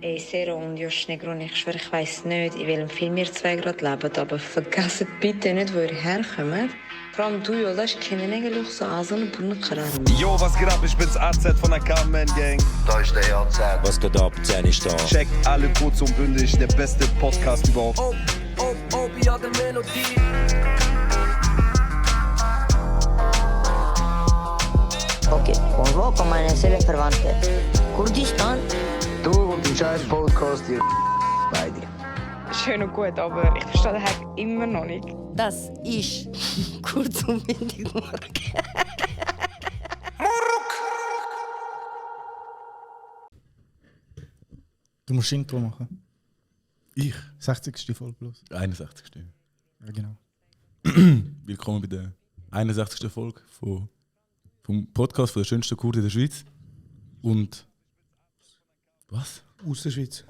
Ey, Sero und Josh Negron, ich schwöre, ich weiss nicht, in welchem Film ihr zwei gerade lebt, aber vergesst bitte nicht, wo ihr herkommt. Vor allem du, Jolas, kennen eigentlich so an so einen Brunnenkarren. Yo, was geht ab? Ich bin's AZ von der Carmen-Gang. Da ist der AZ. Was geht ab? Jenny ist da. Checkt alle kurz und bündig, der beste Podcast überhaupt. Ja, der Melodie. Ok, convoco meine Seelenverwandte. Kurdistan? Du und die scheiß Podcast hier. Beide. Schön und gut, aber ich verstehe den Hack immer noch nicht. Das ist kurz und bündig Morgen. Du musst Intro machen. Ich? 60. Folge bloß. 61. Ja, genau. Willkommen bei der 61. Folge vom Podcast von der schönsten Kurden der Schweiz. Und... Was? Aus der Schweiz.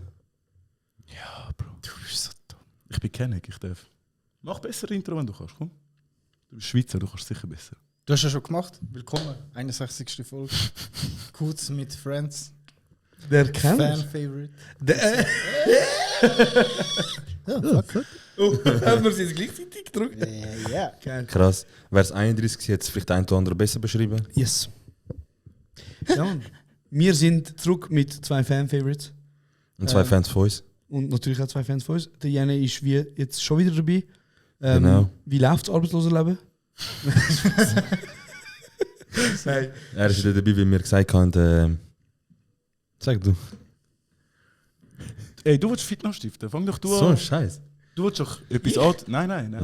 Ja, Bro. Du bist so dumm. Ich bin Kennig, ich darf. Mach besser Intro, wenn du kannst, komm. Du bist Schweizer, du kannst sicher besser. Du hast ja schon gemacht. Willkommen. 61. Folge. Kurz mit Friends. Der kennt Fan-Favorite. Haben wir es jetzt gleichzeitig gedrückt? Ja. Krass. Wäre es 31, jetzt vielleicht ein oder andere besser beschrieben? Yes. Ja, wir sind zurück mit 2 Fan-Favorites. Und 2 Fans von uns. Und natürlich auch 2 Fans von uns. Der Jene ist wie jetzt schon wieder dabei. Genau. Wie läuft das Arbeitslosenleben? Er ist wieder dabei, wie wir gesagt haben. Sag du. Ey, du willst Fitness stiften, fang doch du So an. ein Scheiß. Du willst doch etwas alt. Nein. Nein.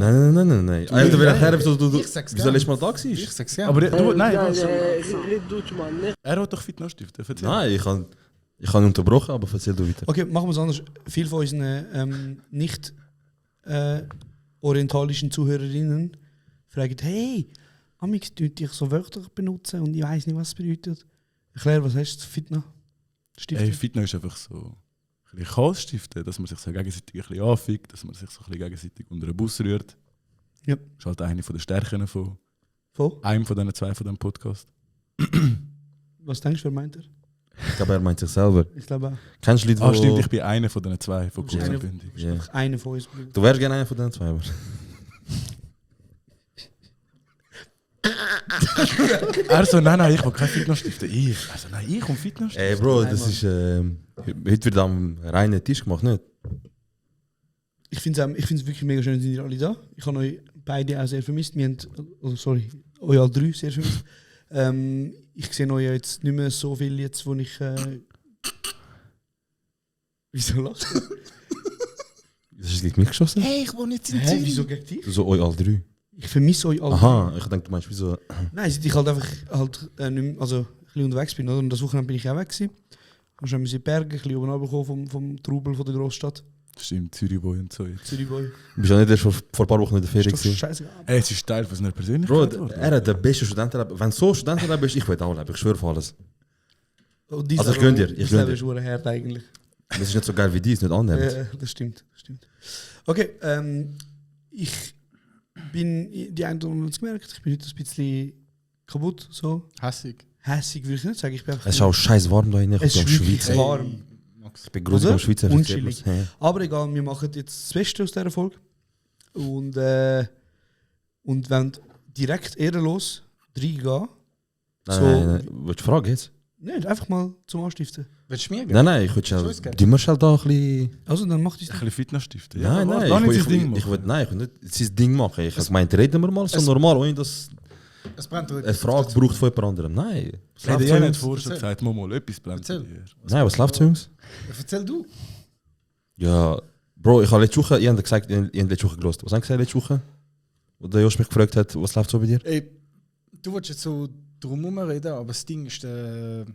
Alter, wer erklären, wieso du Ich sag's wieso letztes Mal da Ich warst? sag's ja. Aber du, nein, Mann. er hat doch Fitness stiften. Erzähl. Nein, ich habe unterbrochen, aber erzähl du weiter. Okay, machen wir es anders. Viele von unseren nicht orientalischen Zuhörerinnen fragen: Hey, Amix, tut dich so Wörter benutzen und ich weiß nicht, was es bedeutet. Erklär, was heißt Fitness? Ey, Fitness ist einfach so ein bisschen Chaos stiften, dass man sich so gegenseitig ein bisschen anfickt, dass man sich so ein bisschen gegenseitig unter den Bus rührt. Ja. Das ist halt eine der Stärken von Von? einem von diesen 2 von diesem Podcast. Was denkst du, wer meint er? Ich glaube, er meint sich selber. Ich glaube auch. Kennst du Leute, Ah, stimmt, ich bin einer von diesen 2 von Du bist einer- Kurzanbindung. Ja. Einer von uns. Du wärst gerne einer von den 2, aber... Er so, nein, ich will kein Fitness stiften. Ich will Fitness stiften. Ey Bro, das ist... heute wird am reinen Tisch gemacht, nicht? Ich finde es wirklich mega schön, sind ihr alle da. Ich habe euch beide auch sehr vermisst. Wir haben, euch alle 3 sehr vermisst. Ich sehe euch jetzt nicht mehr so viel, jetzt wo ich... Wieso lachst du? Das ist gegen mich geschossen? Hey, ich wohne jetzt in Hä, Zürich. wieso gegen dich? So euch alle 3. Ich vermisse euch alle. Aha, ich denke, du meinst wieso... Nein, seit ich halt einfach nicht mehr, also ein bisschen unterwegs bin. Oder? Und das Wochenende bin ich auch weg gewesen. Dann sind wir in die Berge, ein bisschen oben runtergekommen vom Trubel von der Großstadt. Stimmt, Zürichboy und so. Jetzt. Zürichboy. Du bist ja nicht erst vor ein paar Wochen in der Ferien Ist doch gewesen. scheiße. Ey, es ist Teil von seiner Persönlichkeit. Bro, er hat den besten Studentenleben. Wenn du so Studentenleben bist, ich will auch leben. Ich schwöre auf alles. Und Also ich gönn dir, ich Das gönn Leben dir. ist verdammt hart eigentlich. Das ist nicht so geil wie die, ist nicht annehmend. Das stimmt. Okay, ich bin, die einen oder anderen haben es gemerkt, ich bin heute ein bisschen kaputt, so. Hässig. Hässig würde ich nicht sagen, ich bin einfach... Es ist auch scheiß warm da hinten. Es Ich ist bin am wirklich Schweizer. warm. Ich bin gruselig am Schweizer. Unschillig. Aber egal, wir machen jetzt das Beste aus dieser Folge. Und wenn direkt ehrenlos reingehen. Nein, willst du fragen jetzt? Nicht, einfach mal zum Anstiften. Willst du mir geben? Nein, ich würde schon... Du musst halt da ein bisschen... Also, dann mach das. Ein bisschen Fitness stiften. Nein, Lass nicht sein Ding ich machen. will nicht sein Ding machen. Ich habe gemeint, reden wir mal so normal, ohne dass Es brennt eine Frage braucht von jemand anderem. Nein. Was Hey, läuft der so, Jan hat Jungs? vorher schon gesagt, mal etwas brennt Erzähl. bei dir. Nein, was läuft so, Jungs? Erzähl du. Ja, Bro, ich habe letzte Woche, ich habe gesagt, ich habe letzte Woche gelesen. Was haben Sie gesagt letzte Woche? Wo der Josh mich gefragt hat, was läuft so bei dir? Ey, du wolltest jetzt so drum reden, aber das Ding ist, der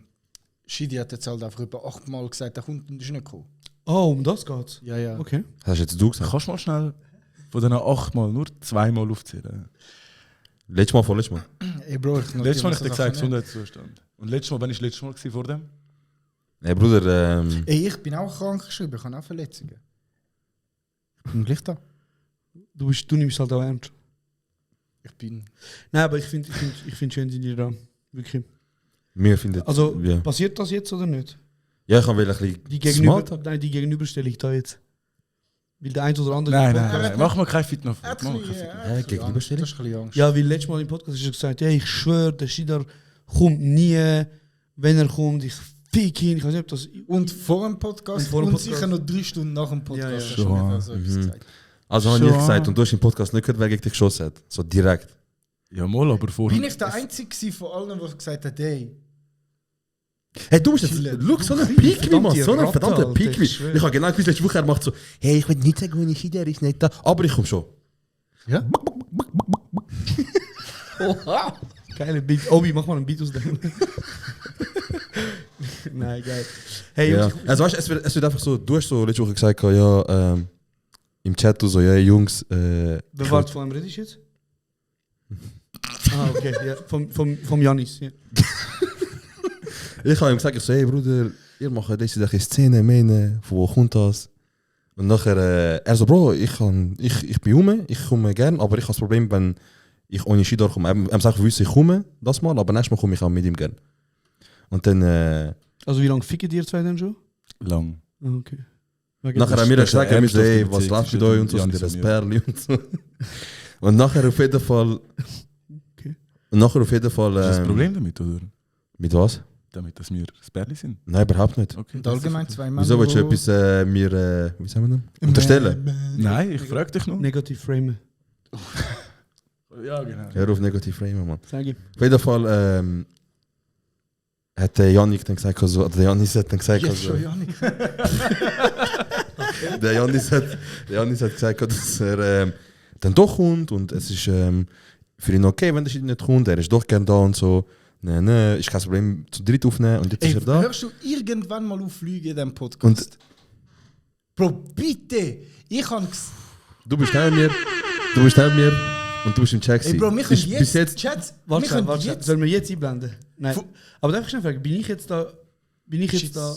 Shidi hat jetzt halt einfach über 8 Mal gesagt, der kommt und ist nicht gekommen. Oh, um das geht's? Ja. Okay. Hast du jetzt du gesagt? Kannst du mal schnell von diesen 8 Mal nur 2 Mal aufzählen? Letztes Mal, vorletztes Mal. Ey, Bro, Letztes Mal habe ich dir gesagt, Sachen nicht. Gesundheitszustand. Und letztes Mal, wann war das letzte Mal gewesen vor dem? Hey Bruder, Ey, ich bin auch krank geschrieben, ich habe auch Verletzungen. Ich bin gleich da. Du nimmst halt auch ernst. Ich bin... Nein, aber ich find schön, sind die da. Wirklich. wir finden... Also, ja. passiert das jetzt oder nicht? Ja, ich will ein bisschen Die Gegenüberstellung da jetzt. Weil der ein oder andere... Nein. Mach mal kein Fitness. Gegenüberstellung? Das ist ein bisschen Angst. Ja, weil letztes Mal im Podcast hast du gesagt, ja, ich schwöre, der Shidar kommt nie. Wenn er kommt, ich fick ihn. Ich weiß nicht, ob das... Und vor dem Podcast und, sicher noch 3 Stunden nach dem Podcast. Ja, hast du schon. schon ungefähr so etwas gesagt. Also habe ich gesagt, und du hast im Podcast nicht gehört, wer gegen dich geschossen hat. So direkt. Ja, mal, aber vor. Bin ich der Einzige von allen, der gesagt hat, hey, Hey, du bist jetzt... Look, so ein Pick, Mann. So ein verdammter Pick. Ich habe genau gewusst, letzte Woche er macht so, hey, ich will nicht sagen, wo ich der ist nicht da. Aber ich komme schon. ja? Geile Beat. Obi, mach mal einen Beat aus dem. Nein, geil. Hey, Ja. Jungs, Also weißt, es wird einfach so, du hast so letzte Woche gesagt, ja, im Chat du so, ja, Jungs, bewahrt von einem redest du jetzt? Okay, ja. Vom Janis. Ja. ich habe ihm gesagt, ich so, hey Bruder, ihr macht diese Szene, meine, von wo kommt das? Und nachher, er so, Bro, ich bin rum, ich komme gern, aber ich habe das Problem, wenn ich ohne Shidar komme. Er sagt, ich komme das mal, aber nächstes Mal komme ich auch mit ihm gern. Und dann, Also wie lange ficken ihr zwei denn schon? Lang. Okay. nachher haben wir das ist gesagt, eine wir so, hey, ernsthafte was läuft mit Beziehung euch und so, zwischen sind ihr Janis ein und mir. Perli und so. Und nachher auf jeden Fall... Okay. Und nachher auf jeden Fall... Ist das ein Problem damit, oder? Mit was? Damit, dass wir das Bärli sind? Nein, überhaupt nicht. Okay. Und allgemein zwei Männer. Wieso willst du etwas mir, wie sagen wir das? Unterstellen? Nein, ich frage dich noch. Negativ framen. Ja, genau. Hör auf negativ framen, Mann. Sag ich. Auf jeden Fall hat der Janik dann gesagt, also, der Janis hat dann gesagt, Jetzt also, schon, Janik. der Janis hat gesagt, dass er dann doch kommt und es ist für ihn okay, wenn der Schied nicht kommt, er ist doch gern da und so. Nein, ist kein Problem, zu dritt aufnehmen und jetzt Ey, ist er da. hörst du irgendwann mal auf Lüge in diesem Podcast? Bro, bitte! Ich kann... Du bist neben mir und du bist im Chat. Ey, Bro, wir Ist können bis jetzt... jetzt Chat, wir können Warte, jetzt... sollen wir jetzt einblenden? Nein. Aber darf ich schnell fragen, bin ich jetzt da Schiedsrichter.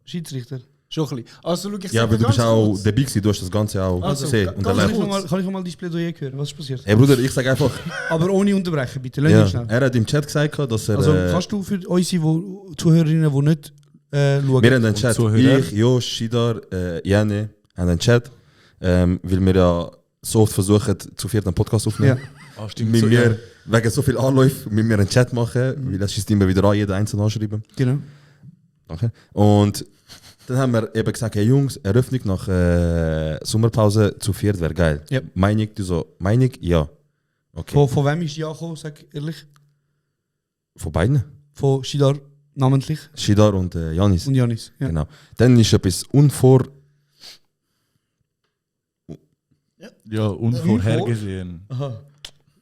Schiedsrichter? Schon ein bisschen. Also, schau, ich ja, sag aber dir du bist ganz auch kurz. dabei gewesen, du hast das Ganze auch Also, gesehen und ganz erlebt. kurz. Kann ich mal das Plädoyer hören? Was ist passiert? Hey Bruder, ich sage einfach, Aber ohne unterbrechen, bitte. Lass ja, mich schnell. er hat im Chat gesagt, dass er... Also kannst du für unsere Zuhörerinnen, die nicht schauen... wir haben einen Chat, Zuhörer. ich, Josh, Shidar, Jane, haben einen Chat, weil wir ja so oft versuchen, zu viert einen Podcast aufzunehmen. Ah, stimmt. Mit So, mir, ja. wegen so viel Anläufen, mit mir einen Chat machen, weil es schießt immer wieder an, jeder einzeln anschreiben. Genau. Danke. Und dann haben wir eben gesagt, hey Jungs, Eröffnung nach Sommerpause zu viert wäre geil. Ja. Meinung, du so, Meinung, ja. Okay. Von wem ist ja gekommen, sag ehrlich? Von beiden? Von Shidar namentlich Shidar und Janis. und Janis. Ja. Genau. Dann ist etwas Ja, unvorhergesehen. Aha.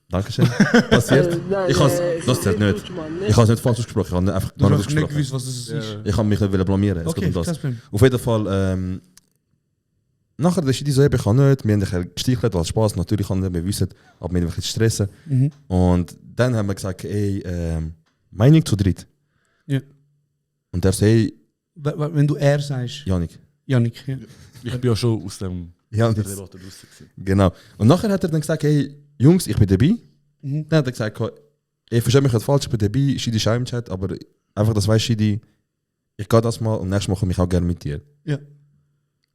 Dankeschön. Passiert. Ich has, das zählt nicht. Ich habe es nicht falsch ausgesprochen, ich habe einfach Du gar hast nicht nicht ausgesprochen. gewusst, was es ist. Ich habe mich nicht blamieren. Es Okay, geht um kein das. Problem. Auf jeden Fall, nachher der Schidi so, ich kann nicht, wir haben ein bisschen gestichelt, als Spaß, natürlich kann nicht, wir wissen, aber wir haben ein bisschen stressen. Mhm. Und dann haben wir gesagt, ey, Meinung zu dritt. Ja. Und der so, hey, Wenn du er sagst, Janik. Janik. Ja. Ich bin ja schon aus dem Ja, der das, Debatte draussen gewesen. genau. Und nachher hat er dann gesagt, hey, Jungs, ich bin dabei. Mhm. Dann hat er gesagt, ich verstehe mich nicht falsch, ich bin dabei, Schidi ist auch im Chat, aber einfach, das weißt Schidi, ich gehe das mal und nächstes Mal komme ich auch gerne mit dir. Ja.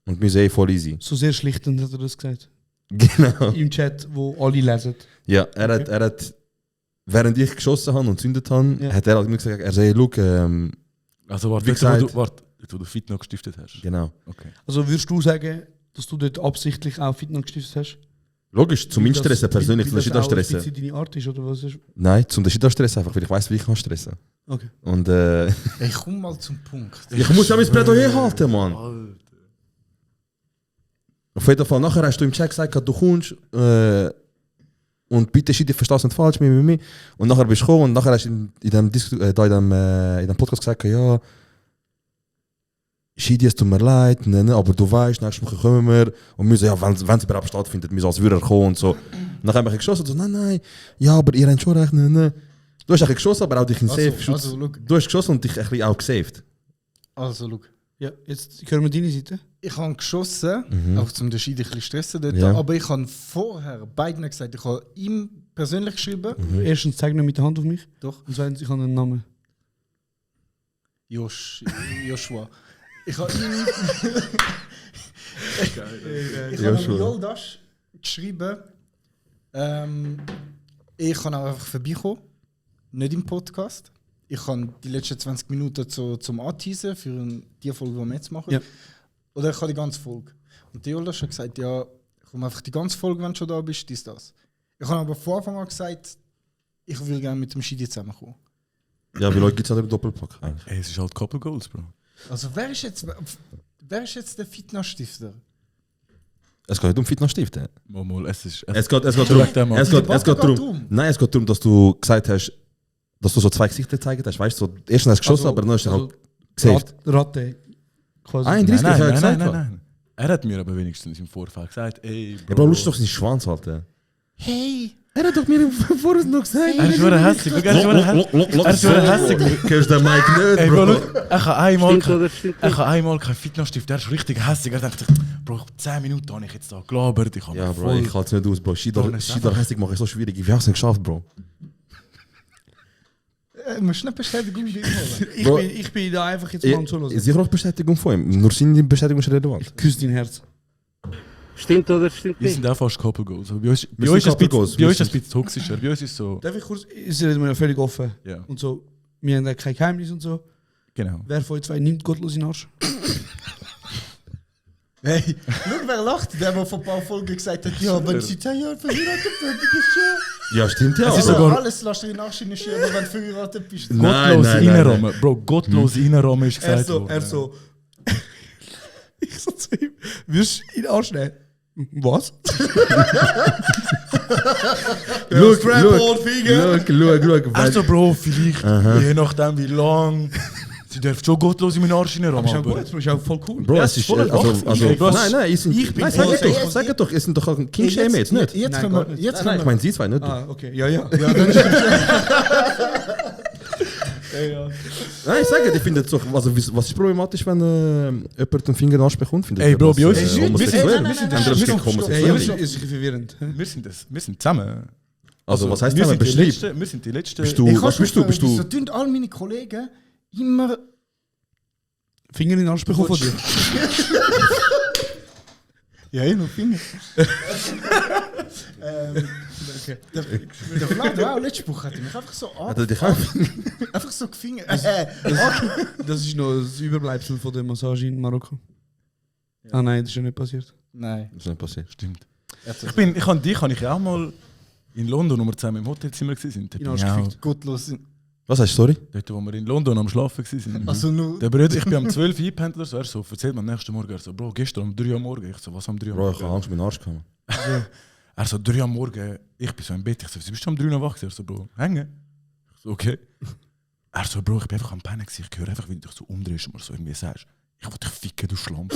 Und wir sehen voll easy. So sehr schlichtend hat er das gesagt. Genau. Im Chat, wo alle lesen. Ja, er hat, während ich geschossen habe und zündet habe, Ja. hat er halt mir gesagt, er sagt, look, Also warte, Wie jetzt, wo gesagt- du Fit noch gestiftet hast. genau. Okay. Also würdest du sagen, dass du dort absichtlich auch Fitness gestiftet hast? Logisch, zum Weil das- stressen persönlich, zum weil Schidi das auch ein stressen. bisschen deine Art ist, oder was ist? Nein, zum Schidi stressen einfach, weil ich weiß, wie ich kann stressen. Okay. Und Ich komm mal zum Punkt. ich muss ja mein Plädoyer halten, Mann. Auf jeden Fall, nachher hast du im Chat gesagt, du kommst und bitte Schidi, verstehst du nicht falsch, mir. Und nachher bist du gekommen und nachher hast du in dem Podcast gesagt, ja, Schidi, es tut mir leid, ne, aber du weißt, nächste Woche kommen wir und wir so, ja, wenn es überhaupt stattfindet, wir so als würde er kommen und so. Nachher habe ich geschossen, so, nein, ja, aber ihr habt schon recht, ne. Du hast eigentlich geschossen, aber auch dich in Safe Schutz. Also, look. Du hast geschossen und dich ein bisschen auch gesaved. Also, look. Ja, jetzt hören wir deine Seite. Ich habe geschossen, auch zum Unterschied ein bisschen stressen dort, Ja. aber ich habe vorher beiden gesagt, ich habe ihm persönlich geschrieben, Erstens zeig nicht mit der Hand auf mich. Doch. Und zweitens, ich habe einen Namen. Joshua. Ich habe ich Ja, habe schon. Yoldash geschrieben. Ich kann auch einfach vorbeikommen. Nicht im Podcast. Ich kann die letzten 20 Minuten zum Anteasen für die Folge, die wir jetzt machen. Ja. Oder ich kann die ganze Folge. Und der Yoldash hat gesagt, ja, komm einfach die ganze Folge, wenn du schon da bist, das. Ich habe aber von Anfang an gesagt, ich will gerne mit dem Shidi zusammenkommen. Ja, wie Leute gibt es halt im Doppelpack eigentlich? Ey, es ist halt Couple Goals, Bro. Also wer ist jetzt der Fitnessstifter? Es geht nicht um Fitnessstifte. Mal, es ist... Es geht darum, nein, es geht darum, dass du gesagt hast, dass du so zwei Gesichter gezeigt hast. Weißt du, so, erst hast du geschossen, aber dann hast du halt gesaved. Ratte. Quasi. 31 hast du ja gesagt. Nein. Er hat mir aber wenigstens im Vorfall gesagt, ey, Ja, Bro, lutsch doch seinen Schwanz, Alter. Hey! Er hat doch mir im Voraus noch gesagt. Er ist schon hässlich. Er ist schon hässlich. Kennst du den Mike nicht, Ey, Bro? Bro, ich habe einmal keinen Fitnessstift, der ist richtig hässlich. Er dachte, Bro, 10 Minuten habe ich jetzt da gelabert. Ich habe Ja, mich Bro, voll... ich halte es nicht aus, Bro. Shida einfach- hässlich mache ich so schwierig. Wie hast du es geschafft, Bro? Musst du eine Bestätigung holen? Bro, Ich bin da einfach jetzt mal am Zuhören. Sicher auch Bestätigung von ihm. Nur seine Bestätigung ist relevant. Küss dein Herz. Stimmt oder stimmt Wir nicht? sind auch fast Couple Goals. Aber bei uns Wir ist sind es Couple Goals. ein bisschen toxischer. Bei uns ist es so... Darf ich kurz, ist reden wir ja völlig offen. Ja, Und so, wir haben ja kein Geheimnis und so. genau. Wer von euch zwei nimmt gottlos in den Arsch? Hey, schau, wer lacht. Der vor ein paar Folgen gesagt hat, ja, wenn sie 10 Jahre verheiratet sind, ist schon... Ja, stimmt ja. Es ist Also sogar- alles lässt dir in den Arsch hinschieben, wenn du verheiratet bist. Gottlos nein. reinrahmen. Bro, gottlos reinrahmen ist gesagt worden. Er so. Ich so zu ihm, wirst du in den Arsch nehmen? Was? Schau. Also Bro, vielleicht, je nachdem wie lang, sie dürfen schon gottlos in meinen Arsch reinrahmen. Ist auch Aber gut, ist auch voll cool. Bro, Ja, es es ist ist... voll Also, erwachsen. nein, ich bin... Nein, sag doch, es sind doch ein King-Shame jetzt, nicht? Jetzt Nein, können gar wir... nicht. Jetzt Nein, ich können meine sie zwei, nicht du. Ah, okay, ja. Nein, ich sage, ich finde es so... Also, was ist problematisch, wenn jemand den Finger in den Arsch bekommt? Findet Ey, ihr Bro, das, bei uns ist- homosexuell? wir sind- Haben wir das gegen Hey, homosexuell? ja, ist ein bisschen verwirrend. hä? wir sind zusammen. Also, was heisst wir das? sind die Beschreib. Letzten. Wir sind die Letzten. Bist du... Ich Was bist du? Bist Wieso du... tun all meine Kollegen immer... Finger in den Arsch bekommen von dir. Ja, ich noch Finger. Der Vlad, wow, letzte Woche hat er mich einfach so Hat er dich auch... einfach so gefingert. Das ist noch das Überbleibsel von der Massage in Marokko. Ah nein, das ist ja nicht passiert. Nein. Das ist nicht passiert. Stimmt. Habe ich ja auch mal in London, wo wir zusammen im Hotelzimmer waren. In Arsch gefickt. Gottlos. Was heißt sorry? Dort, wo wir in London am Schlafen waren. Also nur... Der Bruder, ich bin am 12 Uhr eingepennt oder so. Er so, erzählt mir am nächsten Morgen. Er so, Bro, gestern um 3 Uhr am Morgen. Ich so, was am 3 Uhr am Bro, ich habe Morgen? Angst mit dem Arsch gekommen. Er so, 3 Uhr am Morgen. Ich bin so im Bett. Ich so, wieso bist du um 3 Uhr wach? Er so, Bro, hängen. Ich so, okay. Er so, Bro, ich bin einfach am Pennen gewesen. Ich höre einfach, wie du dich so umdrehst und mir so irgendwie sagst, ich will dich ficken, du Schlampe.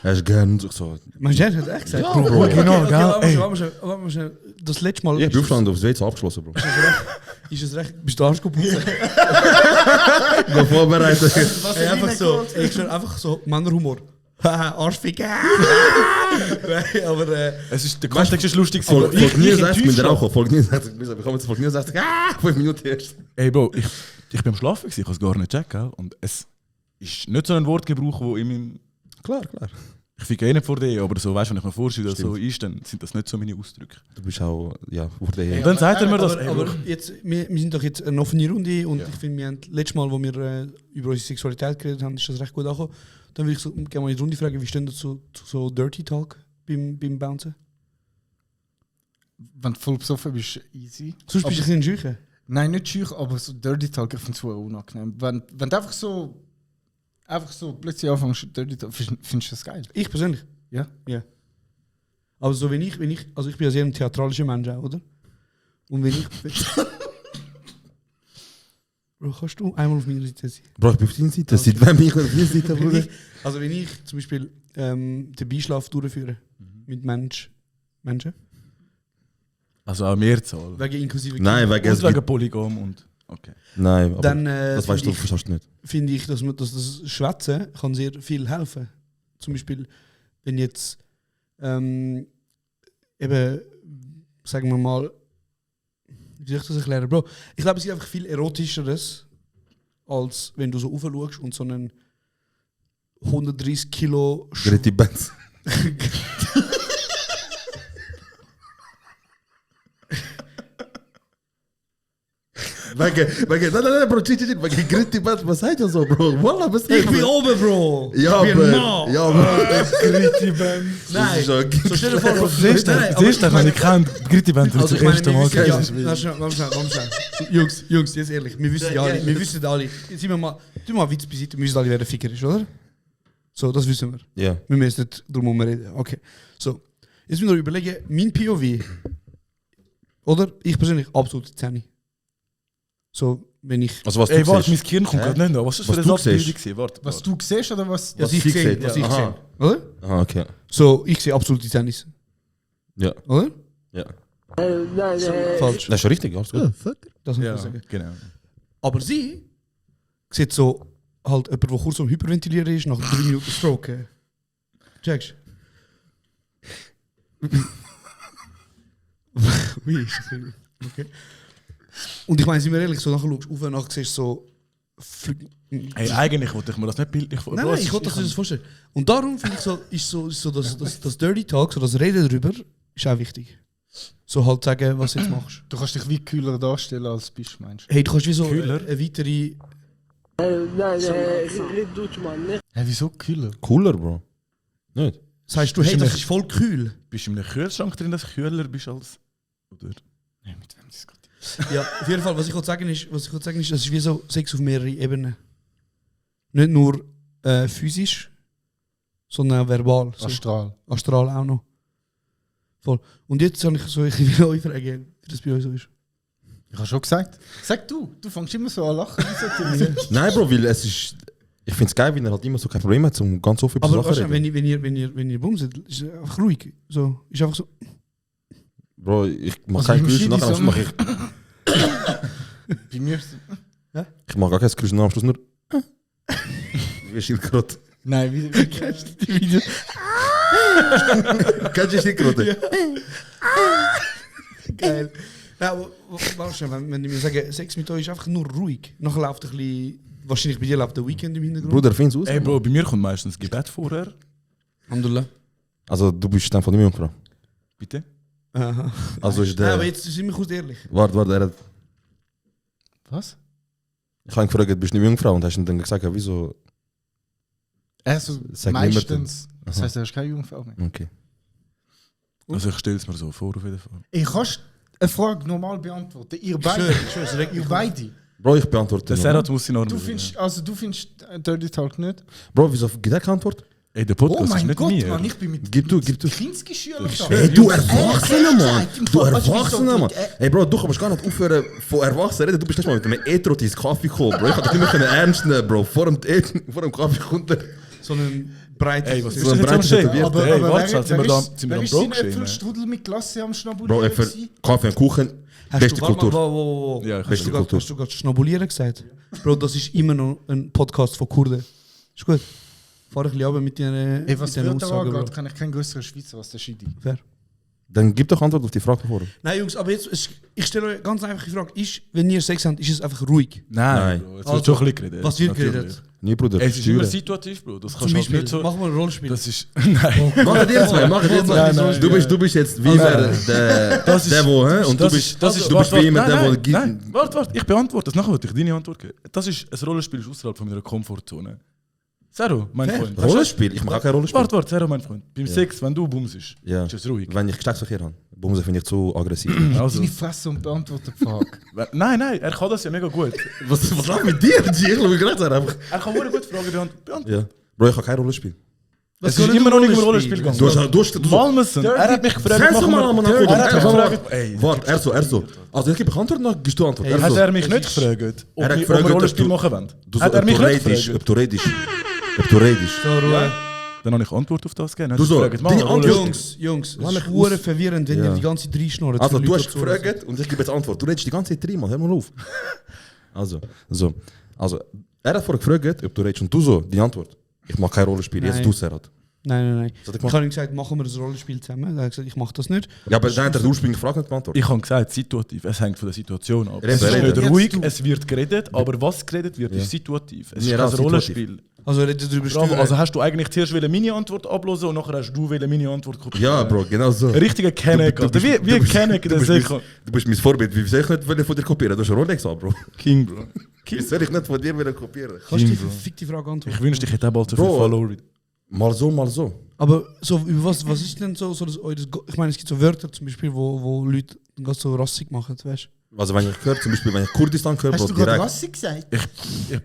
Er ist gern so... Mein Chef hat echt gesagt. Ja, Bro. Genau, gell? Warte mal, das letzte Mal Ich bin aufgestanden aufs WC abgeschlossen, Bro. ist es recht. Bist du Arsch geputzt? Ich bin vorbereitet. Hey, einfach so Männerhumor. Arschficken. Nein, aber Es ist, der Kontext ist lustig. Folge aber 69 mit der Deutschland- Rauch. Folge 69. Wir kommen zu Folge 69. 5 Minuten erst. Ey, Bro, ich bin am Schlafen gewesen, ich habe es gar nicht gecheckt, gell? Und es ist nicht so ein Wortgebrauch, wo in meinem... Klar. Ich finde eh nicht vor dir, aber so, weißt du, wenn ich mir vorstelle, dass so ist, dann sind das nicht so meine Ausdrücke. Du bist auch... Ja, wurde Und dann sagt er mir das. Ey, aber Bro, jetzt, wir sind doch jetzt eine offene Runde und ich finde, wir haben letztes Mal, wo wir über unsere Sexualität geredet haben, ist das recht gut angekommen. Dann würde ich so gerne mal in die Runde fragen, wie stehen dazu zu so Dirty Talk beim Bouncen? Wenn du voll besoffen bist, easy. Sonst bist du ein bisschen schüch. Nein, nicht schüch, aber so Dirty Talk, ich finde es unangenehm. Wenn du einfach so plötzlich anfängst, Dirty Talk, findest du das geil? Ich persönlich? Ja. Aber so wenn ich also ich bin ja sehr ein theatralischer Mensch auch, oder? Und wenn ich... Bro, kannst du einmal auf meiner Seite sein? Bro, ich bin auf deiner Seite. Seit wann bin ich auf deiner Seite, Bruder? Wenn ich zum Beispiel den Beischlaf durchführe mit Menschen, also auch Mehrzahl. wegen inklusive Nein, Und wegen... wegen Polygam und... Okay. Nein, aber dann das weißt du, verstehst du nicht. finde ich, dass das Schwätzen kann sehr viel helfen. Zum Beispiel, wenn jetzt eben, sagen wir mal, wie soll ich das erklären? Bro, ich glaube, es gibt einfach viel Erotischeres, als wenn du so raufschaust und so einen 130 Kilo Gritti Benz. Nein, Bro, chill. Wegen Gritti Benz, was seid ihr so, Bro? Wallah, was Ich bin oben, Bro! Ja, ich bin ein Bro. Mann! Ja, Bro. Gritti Benz. Nein! So stell dir vor, Bro. Siehst du, wenn ich kann, Gritti Band wird Also das ich meine, erste wir Mal wissen, ja, gewesen. warte schnell. Jungs, jetzt ehrlich, wir wissen ja alle, jetzt sind wir mal, tu mal Witz beiseite, wir wissen alle, wer der Ficker ist, oder? So, das wissen wir. Ja. Wir müssen nicht drum reden. Okay. So, jetzt müssen wir überlegen, mein POV, oder? Ich persönlich, absolut 10. So, wenn ich... Also was Ey, du warte, siehst. mein Gehirn kommt Hä? gerade nicht nach. Was ist das Was für du eine Satzbildung siehst. gewesen? Warte, Was du siehst oder was? Was ich ich sehe, sehe, was ja. ich Aha. sehe. Oder? Ah, okay. So, ich sehe absolut die Tennis. Ja. Oder? Ja. Falsch. Das ist schon richtig, alles gut. Das muss Ja, ich sagen. genau. Aber sie sieht so halt jemand, der kurz am Hyperventilieren ist, nach 3 Minuten Stroke. Checkst Wie ist das? Okay. Und ich meine, sind wir ehrlich, so nachher schaust du auf und nachher siehst du so... Hey, eigentlich wollte ich mir das nicht bildlich vorstellen. Nein, ich wollte das vorstellen. Und darum finde ich so, ist so das Dirty Talk, so das Reden darüber, ist auch wichtig. So halt sagen, was du jetzt machst. Du kannst dich wie kühler darstellen als bist, meinst du? Hey, du kannst wie so Kühler? eine weitere... Hä, wieso kühler? Cooler, Bro. Nicht? Sagst du, hey, das ist voll kühl. Bist du in einem Kühlschrank drin, dass du kühler bist als... Oder? Nein, mit wem diskutiert? Ja, auf jeden Fall, was ich wollte sagen ist, das ist wie so Sex auf mehreren Ebenen. Nicht nur physisch, sondern auch verbal. So. Astral. Auch noch. Voll. Und jetzt habe ich so, ich will euch fragen, wie das bei euch so ist. Ich habe schon gesagt. Sag du fängst immer so an lachen. Wieso? Nein, Bro, weil es ist... Ich finde es geil, wenn er halt immer so kein Problem hat, um ganz so viel Aber Sachen zu wahrscheinlich, reden. wenn ihr bumset, ist es einfach ruhig. So, ist einfach so. Bro, ich mach Also kein beim Geräusch und nachher Schiedi am Schluss so- mach ich... Bei mir... Ich mach gar kein Geräusch und am Schluss nur... Wie Schildkröte. Nein, wie... Kennst du die Videos? Kennst du Schildkröte? Geil. Ja, aber wahrscheinlich, wenn ich mir sage, Sex mit euch ist einfach nur ruhig. Nachher läuft ein bisschen, wahrscheinlich bei dir läuft der Weekend im Hintergrund. Bruder, findest du aus? Ey, Bro, bei mir kommt meistens Gebet vorher. Alhamdulillah. Also du bist dann von der Jungfrau. Bitte? Aha. Also ist Nein, aber der... jetzt sind wir kurz ehrlich. Warte, er hat... Was? Ich habe ihn gefragt, bist du eine Jungfrau? Und hast ihm dann gesagt, ja, wieso... Also Sag meistens. Das Aha. heißt, er ist keine Jungfrau mehr. Okay. Also ich stelle es mir so vor, auf jeden Fall. Ich kannst eine Frage normal beantworten. Ihr beide. Ihr beide. Bro, ich beantworte Der noch. Serat muss in Du Ordnung findest Dirty Talk nicht? Bro, wieso gibt er keine Antwort? Ey, der Oh Podcast ist mein nicht Gott, mir. Mann, ich bin mit Gib du. Kinski-Schülern da. Ey, du Erwachsener, Mann! Du Also, Erwachsener, Mann! Ey, Bro, du kannst gar nicht aufhören von Erwachsenen reden. Du bist nicht mal mit einem Etro ins Kaffee gekommen, Bro. Ich hab dich nicht mehr ernst nehmen, Bro. Vor dem Kaffee kommt er. So einen breiten... Ey, was ist So ein das jetzt am breites Stehen? Tätowierter. Ey, warte, sind wir da sind wir wer am ist Bro sein geschehen? Äpfelstrudel mit Klasse am Bro, Schnabulieren für gewesen? Kaffee und Kuchen, Hast beste du, warte mal, Kultur. wo. Ja, ich Beste Hast Kultur. du gerade Schnabulieren gesagt? Bro, das ist immer noch ein Podcast von Kurden. Ist gut. Fahr ein bisschen runter mit deinen Ey, was mit deinen wird da Aussagen, angeht, Bro. kann ich kein größerer Schweizer als der Schidi. Fair. Dann gib doch Antwort auf die Frage davor. Nein, Jungs, aber jetzt, ich stelle euch ganz einfach die Frage, ist, wenn ihr Sex habt, ist es einfach ruhig? Nein, Nein. Bro, jetzt wird schon ein bisschen geredet. Was wird Natürlich. geredet? Nee, Bruder, Es ist immer steuern. situativ, Bro. Das Zum kannst du halt Beispiel, nicht so... machen wir ein Rollenspiel. Das ist... Nein. Machen dir zwei, machen dir zwei. Nein, nein, Du bist jetzt wie der, Das ist- der, wo, hä? Und du bist wie immer der, wo... Nein, warte, ich beantworte das. Nachher wollte ich deine Antwort geben. Das ist, ein Rollenspiel ist außerhalb von meiner Komfortzone. Zero, mein Freund. Rollenspiel? Ich mache auch kein Rollenspiel. Warte, Zero, mein Freund. Beim Sex, wenn du bumsest, Ja. ist es ruhig. Wenn ich Geschlechtsverkehr habe. Bumsen finde ich zu aggressiv. Also, Deine Fresse und beantworte die Frage. nein, er kann das ja mega gut. was läuft mit dir? Ich glaube, gerade einfach. Er kann sehr gut Fragen beantworten. Ja. Bro, ich habe kein Rollenspiel. Es ist immer noch nicht um Rollenspiel gegangen. Du hast... Malmösen, er hat mich gefragt, Sag's machen mal, wir... Mann, Er hat mich Warte, gefragt... Ey, Warte, er so. Also ich gebe Antwort, dann gibst du Antwort. hat er mich nicht gefragt, ob Er hat wir gefragt, Rollenspiel ob du- machen wollen? Du Hat er mich nicht ob gefragt? du redest. Ob du redest. So, Ruhe. Dann habe ich Antwort auf das gegeben. Du so, gefragt, deine machen wir Antwort- Rollenspiel? Jungs, Lass es mich ist hure aus. verwirrend, wenn Ja. ihr die ganze Zeit reinschnurrt. Also für du Leute, hast die zuhören. gefragt und ich gebe jetzt Antwort. Du redest die ganze Zeit dreimal, hör mal auf. Also, er hat vorher gefragt, ob du redest und du so, die Antwort. Ich mache kein Rollenspiel, Nein. jetzt du Serat. Nein. Was hat er Ich gemacht? habe ihm gesagt, machen wir ein Rollenspiel zusammen. Er hat gesagt, ich mache das nicht. Ja, aber dann hat er die ursprüngliche Frage nicht beantwortet. Ich habe gesagt, situativ. Es hängt von der Situation ab. Reden, Es ist reden. nicht Jetzt ruhig, du. es wird geredet, aber was geredet wird, Ja. ist situativ. Es Ja, ist kein situativ. Rollenspiel. Also reden darüber Bravo, steuern. also hast du eigentlich zuerst meine Antwort ablösen und nachher hast du meine Antwort kopieren? Ja, Bro, genau so. Ein richtiger Kenneck, Alter. Wie ein Kenneck, der sicher. Du bist mein Vorbild. Wie soll ich nicht von dir kopieren? Du hast einen Rolex an, Bro. King, Bro. Wie soll ich nicht von dir kopieren? Kannst du die Bro. verfickte Frage antworten? Ich wünschte, ich hätte auch bald so viel Bro. Follower. Mal so, mal so. Aber so, über was ist denn so das, ich meine, es gibt so Wörter zum Beispiel, wo Leute ganz so rassig machen, weißt du? Also wenn ich höre, zum Beispiel, wenn ich Kurdistan höre, Hast Bro, du gerade direkt. Rassig gesagt?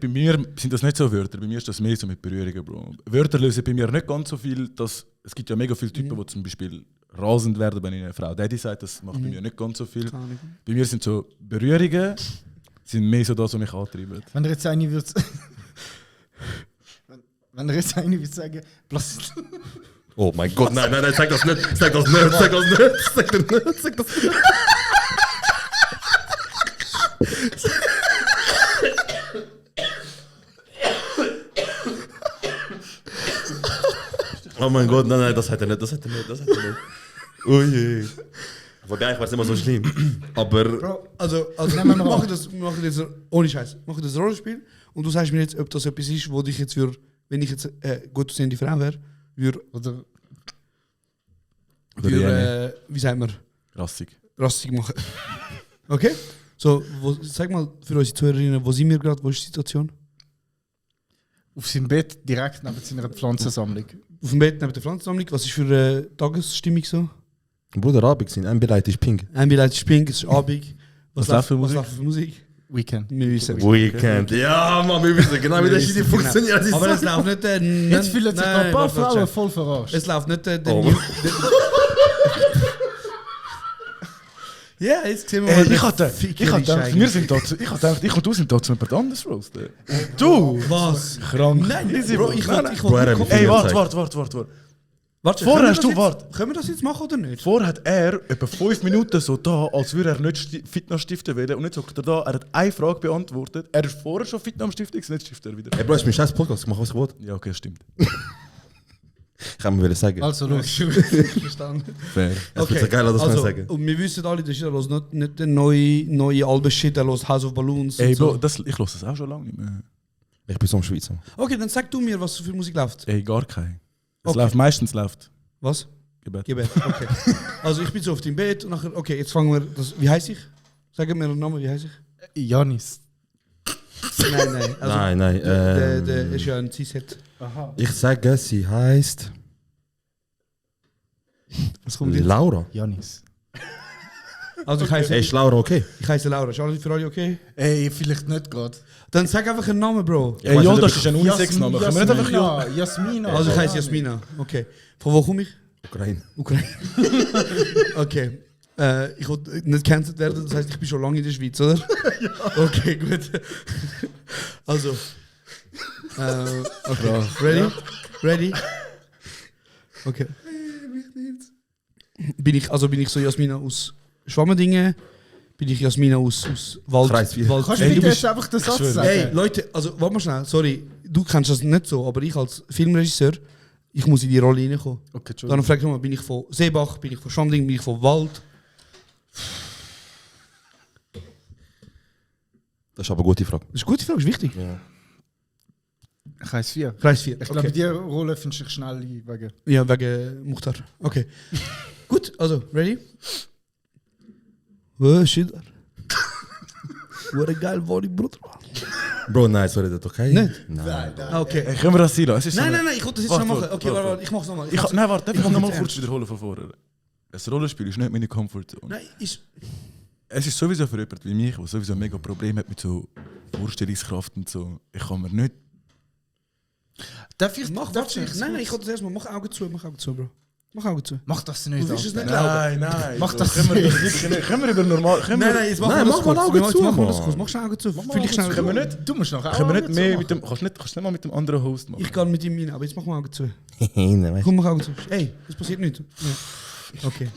Bei mir sind das nicht so Wörter, bei mir ist das mehr so mit Berührungen, Bro. Wörter lösen bei mir nicht ganz so viel, dass es gibt ja mega viele Typen, die zum Beispiel rasend werden, wenn eine Frau Daddy sagt, das macht bei mir nicht ganz so viel. Bei mir sind so Berührungen, sind mehr so das, was mich antreibt. Wenn er jetzt eine würde... Wenn er jetzt eine würde sagen... Oh mein Gott, nein, sag das nicht, sag das nicht, sag das nicht, sag das nicht, sag das nicht. Oh mein Gott, nein, das hat er nicht. Oh je. Wobei, eigentlich war es immer so schlimm. Aber... Bro, also Nehmen wir wir mal machen jetzt ohne Scheiß, machen das Rollenspiel und du sagst mir jetzt, ob das etwas ist, wo dich jetzt für, wenn ich jetzt gut aussehende Frau wäre, Oder... wie sagt man, Rassig. rassig machen. Okay? So, sag mal für unsere Zuhörerinnen, wo sind wir gerade, wo ist die Situation? Auf seinem Bett, direkt neben seiner Pflanzensammlung. Auf dem Bett neben der Pflanzensammlung, was ist für eine Tagesstimmung so? Bruder, Abend sind, ein Bereich ist pink. Ambilight ist pink, es ist Abend. Was läuft für was Musik? läuft für Musik? Weekend. Wir wissen. Weekend. Ja, Mann, wir wissen genau, wie das Shit funktioniert. Aber es läuft nicht Jetzt fühlen sich noch ein paar Frauen voll verarscht. Es läuft nicht Oh. Ja, jetzt sehen wir Ey, den ich hatte Ficker gedacht, ist wir sind dort, ich und du sind dort zu jemand anderes roasten. Du! Was? Krank. Nein, Bro, ich Bro, er wollte... hat mich Ey, gezeigt. warte. Warte, Vorher können wir hast das du- jetzt- warte. Können wir das jetzt machen oder nicht? Vorher hat er etwa 5 Minuten so da, als würde er nicht Fitness stiften wollen. Und jetzt sagt er da, er hat eine Frage beantwortet. Er ist vorher schon Fitness am Stiften, jetzt stiftet er wieder. Ey, Bro, ist mein scheiß Podcast, ich mach was ich will. Ja, okay, stimmt. Ich kann mir sagen. Also los. Verstanden. Fair. Es wird so geil, das kann ich sagen. Und wir wissen alle, der Shit, er hört nicht den neuen Alben Shit, er hört House of Balloons. Ey, und so. Bro, ich höre das auch schon lange nicht mehr. Ich bin so am Schweizer. Okay, dann sag du mir, was für Musik läuft. Ey, gar kein. Es Okay. läuft meistens Was? Gebet. Gebet, okay. Also ich bin so auf dem Bett und nachher, okay, jetzt fangen wir, wie heißt ich? Sag mir den Namen, wie heißt ich? Janis. Nein. Also, Nein. Der ist ja ein Cis-Het. Ich sage, sie heißt Was kommt jetzt? Laura. Janis. Also ich heiße Ey, ist Laura okay? Laura. Ist alles für alle okay? Ey, vielleicht nicht gerade. Dann sag einfach einen Namen, Bro. Ey, weiß ja, nicht, das ob ist ein Unisex-Name. Können wir nicht einfach ja? Jasmina. Also ich heiße Jasmina. Okay. Von wo komme ich? Ukraine. Ukraine. Okay. Ich wollte nicht gecancelt werden, das heißt, ich bin schon lange in der Schweiz, oder? Ja. Okay, gut. Also. Okay. Ready? Okay. Bin ich so Jasmina aus Schwammendingen? Bin ich Jasmina aus Wald? Kreis 4. Wald Kannst du Ey, bitte du bist- jetzt einfach den Satz schwöre. sagen? Hey, Leute, also warte mal schnell, sorry, du kennst das nicht so, aber ich als Filmregisseur, ich muss in die Rolle reinkommen. Okay, Dann frage ich nochmal, bin ich von Seebach, bin ich von Schwammendingen, bin ich von Wald? Das ist aber eine gute Frage. Das ist eine gute Frage, ist wichtig. Kreis 4. Kreis 4. Ich glaube, die Rolle findest du schnell ein, wegen... Ja, wegen Muchtar. Okay. Gut, also, ready? Oh, shit. What a geil Body, Bruder. Bro, nein, sorry, das ist okay? Nicht? Nein. Ah, okay. Ey, können wir das sein lassen? Es ist so Nein, eine- nein, ich wollte das jetzt Warte, noch machen. warte, Okay, warte. warte, ich mach's nochmal. Nein, warte, darf ich mach noch mal jetzt kurz ernst. wiederholen von vorher. Das Rollenspiel ist nicht meine Comfortzone. Nein, ist... Es ist sowieso für jemanden wie mich, der sowieso mega Probleme hat mit so Vorstellungskraft und so. Ich kann mir nicht... Darf ich... Mach, darf warte. Nein, ich wollte das erstmal. Mach Augen zu, Bro. Mach Augen zu. Mach das nicht. Du willst es Alter. nicht glauben. nein. Mach Bro, das können wir nicht. das wirklich nicht? Können wir über normal... Können wir, jetzt Nein, mach mal Augen zu, Mach mal das Mann. kurz. Mach schnell Augen zu. mal Fühl dich Augen zu. schnell. Können wir nicht... Du musst nachher Können wir auch nicht Augen mehr zu mit dem... Kannst du nicht mal mit dem anderen Host machen? Ich kann mit ihm rein, aber jetzt mach mal Augen zu. Nein, weißt Komm, mach Augen zu. Ey, es passiert nichts. Ja. Okay.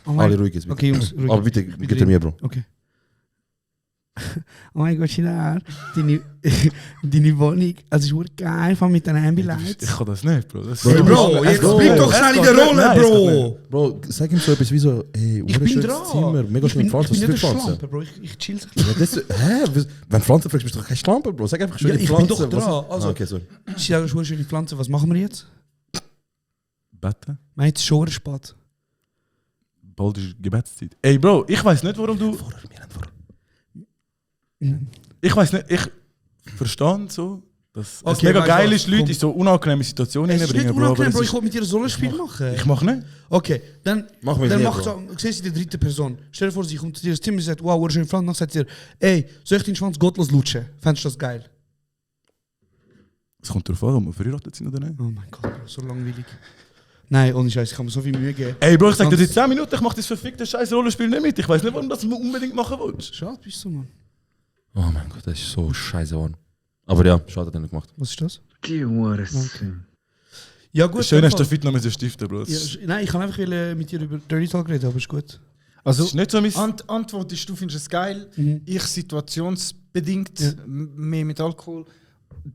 Oh du? mein- Alle ruhig jetzt. Okay, Jungs, ruhig. Aber bitte, gib dir mir, Bro. Okay. Oh mein Gott, Shinar, deine Wohnung, also ist wirklich geil, von mit den Ambilights. Ich kann das nicht, Bro. Das Bro, Bro, jetzt Bro, bleib doch es schnell in geht der nicht. Rolle, Nein, es geht Bro! Bro, sag ihm so etwas wie so, hey, Ich mega bin schönes dran. Zimmer, mega schöne Pflanzen. Ich Was bin für nicht eine Pflanzen? Schlampe, Bro. Ich chill sich. Ja, wenn du Pflanzen fragst, bist du doch keine Schlampe, Bro. Sag einfach schöne Ja, ich bin Pflanzen. doch dran. Was- Also- okay, sorry. Sie sagen schon schöne Pflanzen. Was machen wir jetzt? Betten? Wir haben jetzt schon spät. Bald ist Gebetszeit. Ey, Bro, ich weiß nicht, warum du. Ich weiß nicht, ich verstehe so, dass es Okay, mega weißt du geil was? ist, Leute Komm. in so unangenehme Situationen Es ist nicht hineinbringen, Bro. unangenehm, Aber Bro. es Ich ist, will mit dir ein Solo-Spiel machen. ich mach nicht. Okay, dann Mach mit dann mir, macht Bro. siehst du die dritte Person. Stell dir vor, sie kommt zu dir ins Zimmer und sagt, wow, schön Pflanze. Dann sagt sie dir, ey, soll ich den Schwanz gottlos lutschen? Fändest du das geil? Es kommt darauf an, ob wir verheiratet sind oder nicht. Oh mein Gott, Bro, so langweilig. Nein, ohne Scheiß, ich kann mir so viel Mühe geben. Ey, Bro, ich sag dir Sonst- seit 10 Minuten, ich mach das verfickte scheiß Rollenspiel nicht mit. Ich weiß nicht, warum du das unbedingt machen willst. Schade bist du, Mann. Oh mein Gott, das ist so scheiße geworden. Aber ja, schade, hat er nicht gemacht. Was ist das? Die Hurensohn. Ja gut, Das Schöne ist, in der dem Fall- Fit noch mit stiften, Bro. ja, Das nein, ich kann einfach mit dir über Dirty Talk reden, aber ist gut. Also, ist nicht so mein... Antwort ist, du findest es geil. Mhm. Ich situationsbedingt, Ja. mehr mit Alkohol.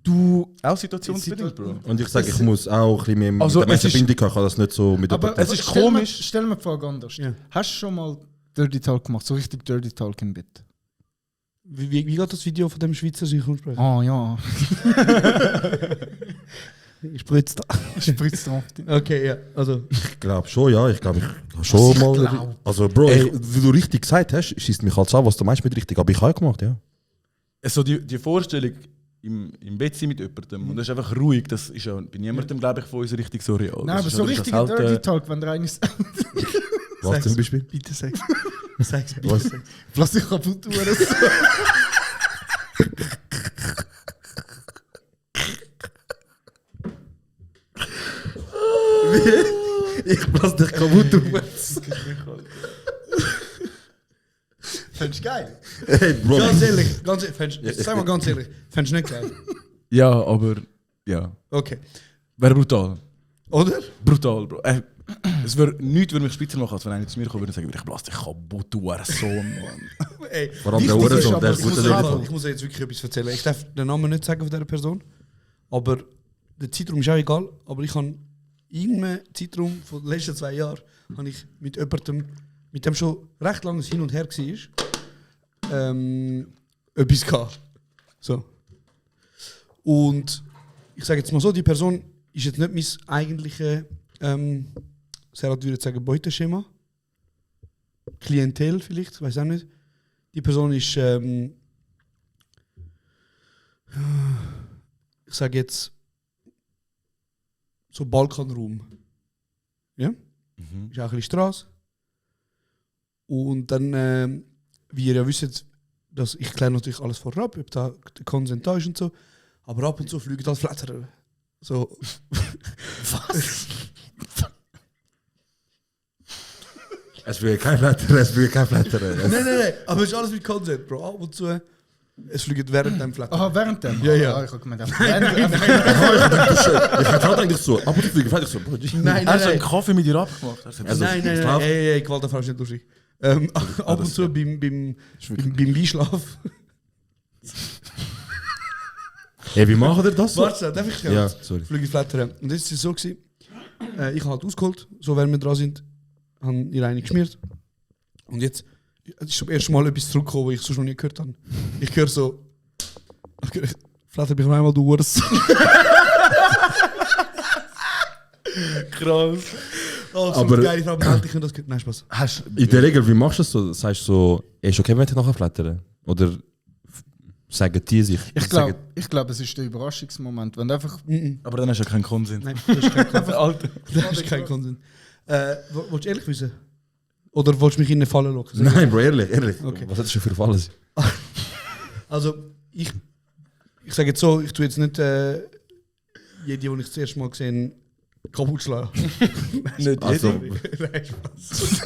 Du. Auch situationsbedingt, Bro. Und ich sage, ich muss auch ein bisschen mehr mit Also, der Menschen es ist- Bindung haben, ich kann das nicht so mit Aber jemandem- es ist stell mir- komisch. Stell mir die Frage anders. Ja. Hast du schon mal Dirty Talk gemacht? So richtig Dirty Talk im Bett? Wie geht das Video von dem Schweizer Synchronsprecher? Ah ja. Ich spritze da. Spritzt drauf. Okay, ja, also. Ich glaube schon, ja. Ich glaube, ich habe schon ich mal. glaub. Also, Bro, Ey. wie du richtig gesagt hast, schießt mich halt an, was du meinst mit richtig. Aber ich habe ja gemacht, ja. Also die Vorstellung, im Bett sein mit jemandem und das ist einfach ruhig, das ist ja bei niemandem, glaube ich, von uns richtig so real. Nein, Das aber ist so natürlich richtig das Dirty Halte- Talk, wenn der eine ist. Was Sag's. zum Beispiel? Bitte sag's. Sag's bitte. Was? Lass dich kaputt tun. Ich lass dich kaputt tun. Findest du geil? Hey, Bro. Ganz ehrlich, sag mal ich- ganz ehrlich, fändest du nicht geil? Ja, aber ja. Okay. Wäre brutal. Oder? Brutal, Bro. Es würde nichts würde mich spitzer machen, als wenn einer zu mir kommt und sagen, ich blass dich kaputt, du Sohn, Mann. Ey, Vor allem der wichtig ist Hurensohn, aber, der ist ich muss gut, dir- der ich muss dir jetzt wirklich etwas erzählen. Ich darf den Namen nicht sagen von dieser Person, aber der Zeitraum ist auch egal. Aber ich habe irgendeinen Zeitraum von den letzten 2 Jahren habe ich mit jemandem, mit dem schon recht langes Hin und Her war, etwas gehabt. So. Und ich sage jetzt mal so, die Person ist jetzt nicht mein eigentliches, Serhat würde sagen, Beuteschema. Klientel vielleicht, ich weiß auch nicht. Die Person ist, ich sage jetzt, so Balkanraum. Ja? Ist auch ein bisschen Straße. Und dann, wie ihr ja wisst, dass ich kläre natürlich alles vorab, ob da der Konsent da ist und so. Aber ab und zu fliegen halt Flatter. So. Was? Es will kein Flatter, es will kein Flatter. Nein. Aber es ist alles mit Konsent, Bro. Ab und zu, es fliegt während dem Flatter. Aha, während dem? Ja. Ah, ich habe gemeint, Ich hätte eigentlich so, ab und zu fliegen, fertig so. Bro, Nein, Hast du einen Kaffee mit dir abgemacht? Also, nein. Schlaf- Ey, Gewaltanfall ist nicht lustig. Ab und zu beim Beischlaf. Hey, wie machen wir das so? Warte, darf ich Ja, sorry. Flüge flattern. Und das war so, gewesen, ich habe halt ausgeholt, so während wir dran sind, haben ihr eine geschmiert. Und jetzt es ist zum ersten Mal etwas zurückgekommen, was ich sonst noch nie gehört habe. Ich höre so, flatter mich noch einmal, du Urs. Krass. Oh, so Aber- eine geile Frage, melde dich, wenn das gehört. Nein, Spaß. In der Regel, wie machst du das so? Sagst du so, ist okay, wenn ich nachher flattern? Oder sagen die sich? Ich glaube, es ist der Überraschungsmoment, wenn du einfach. Aber dann hast du ja keinen Konsens. Nein, das ist kein Konsens. Alter. Das ist kein Konsens. Wolltest du ehrlich wissen? Oder wolltest du mich in eine Falle locken? Nein, Bro, ehrlich. Okay. Was hat das schon für Fallen? Also, ich sage jetzt so, ich tue jetzt nicht jede, die ich das erste Mal gesehen kaputt schlagen. Nicht Also, Nein, Spaß.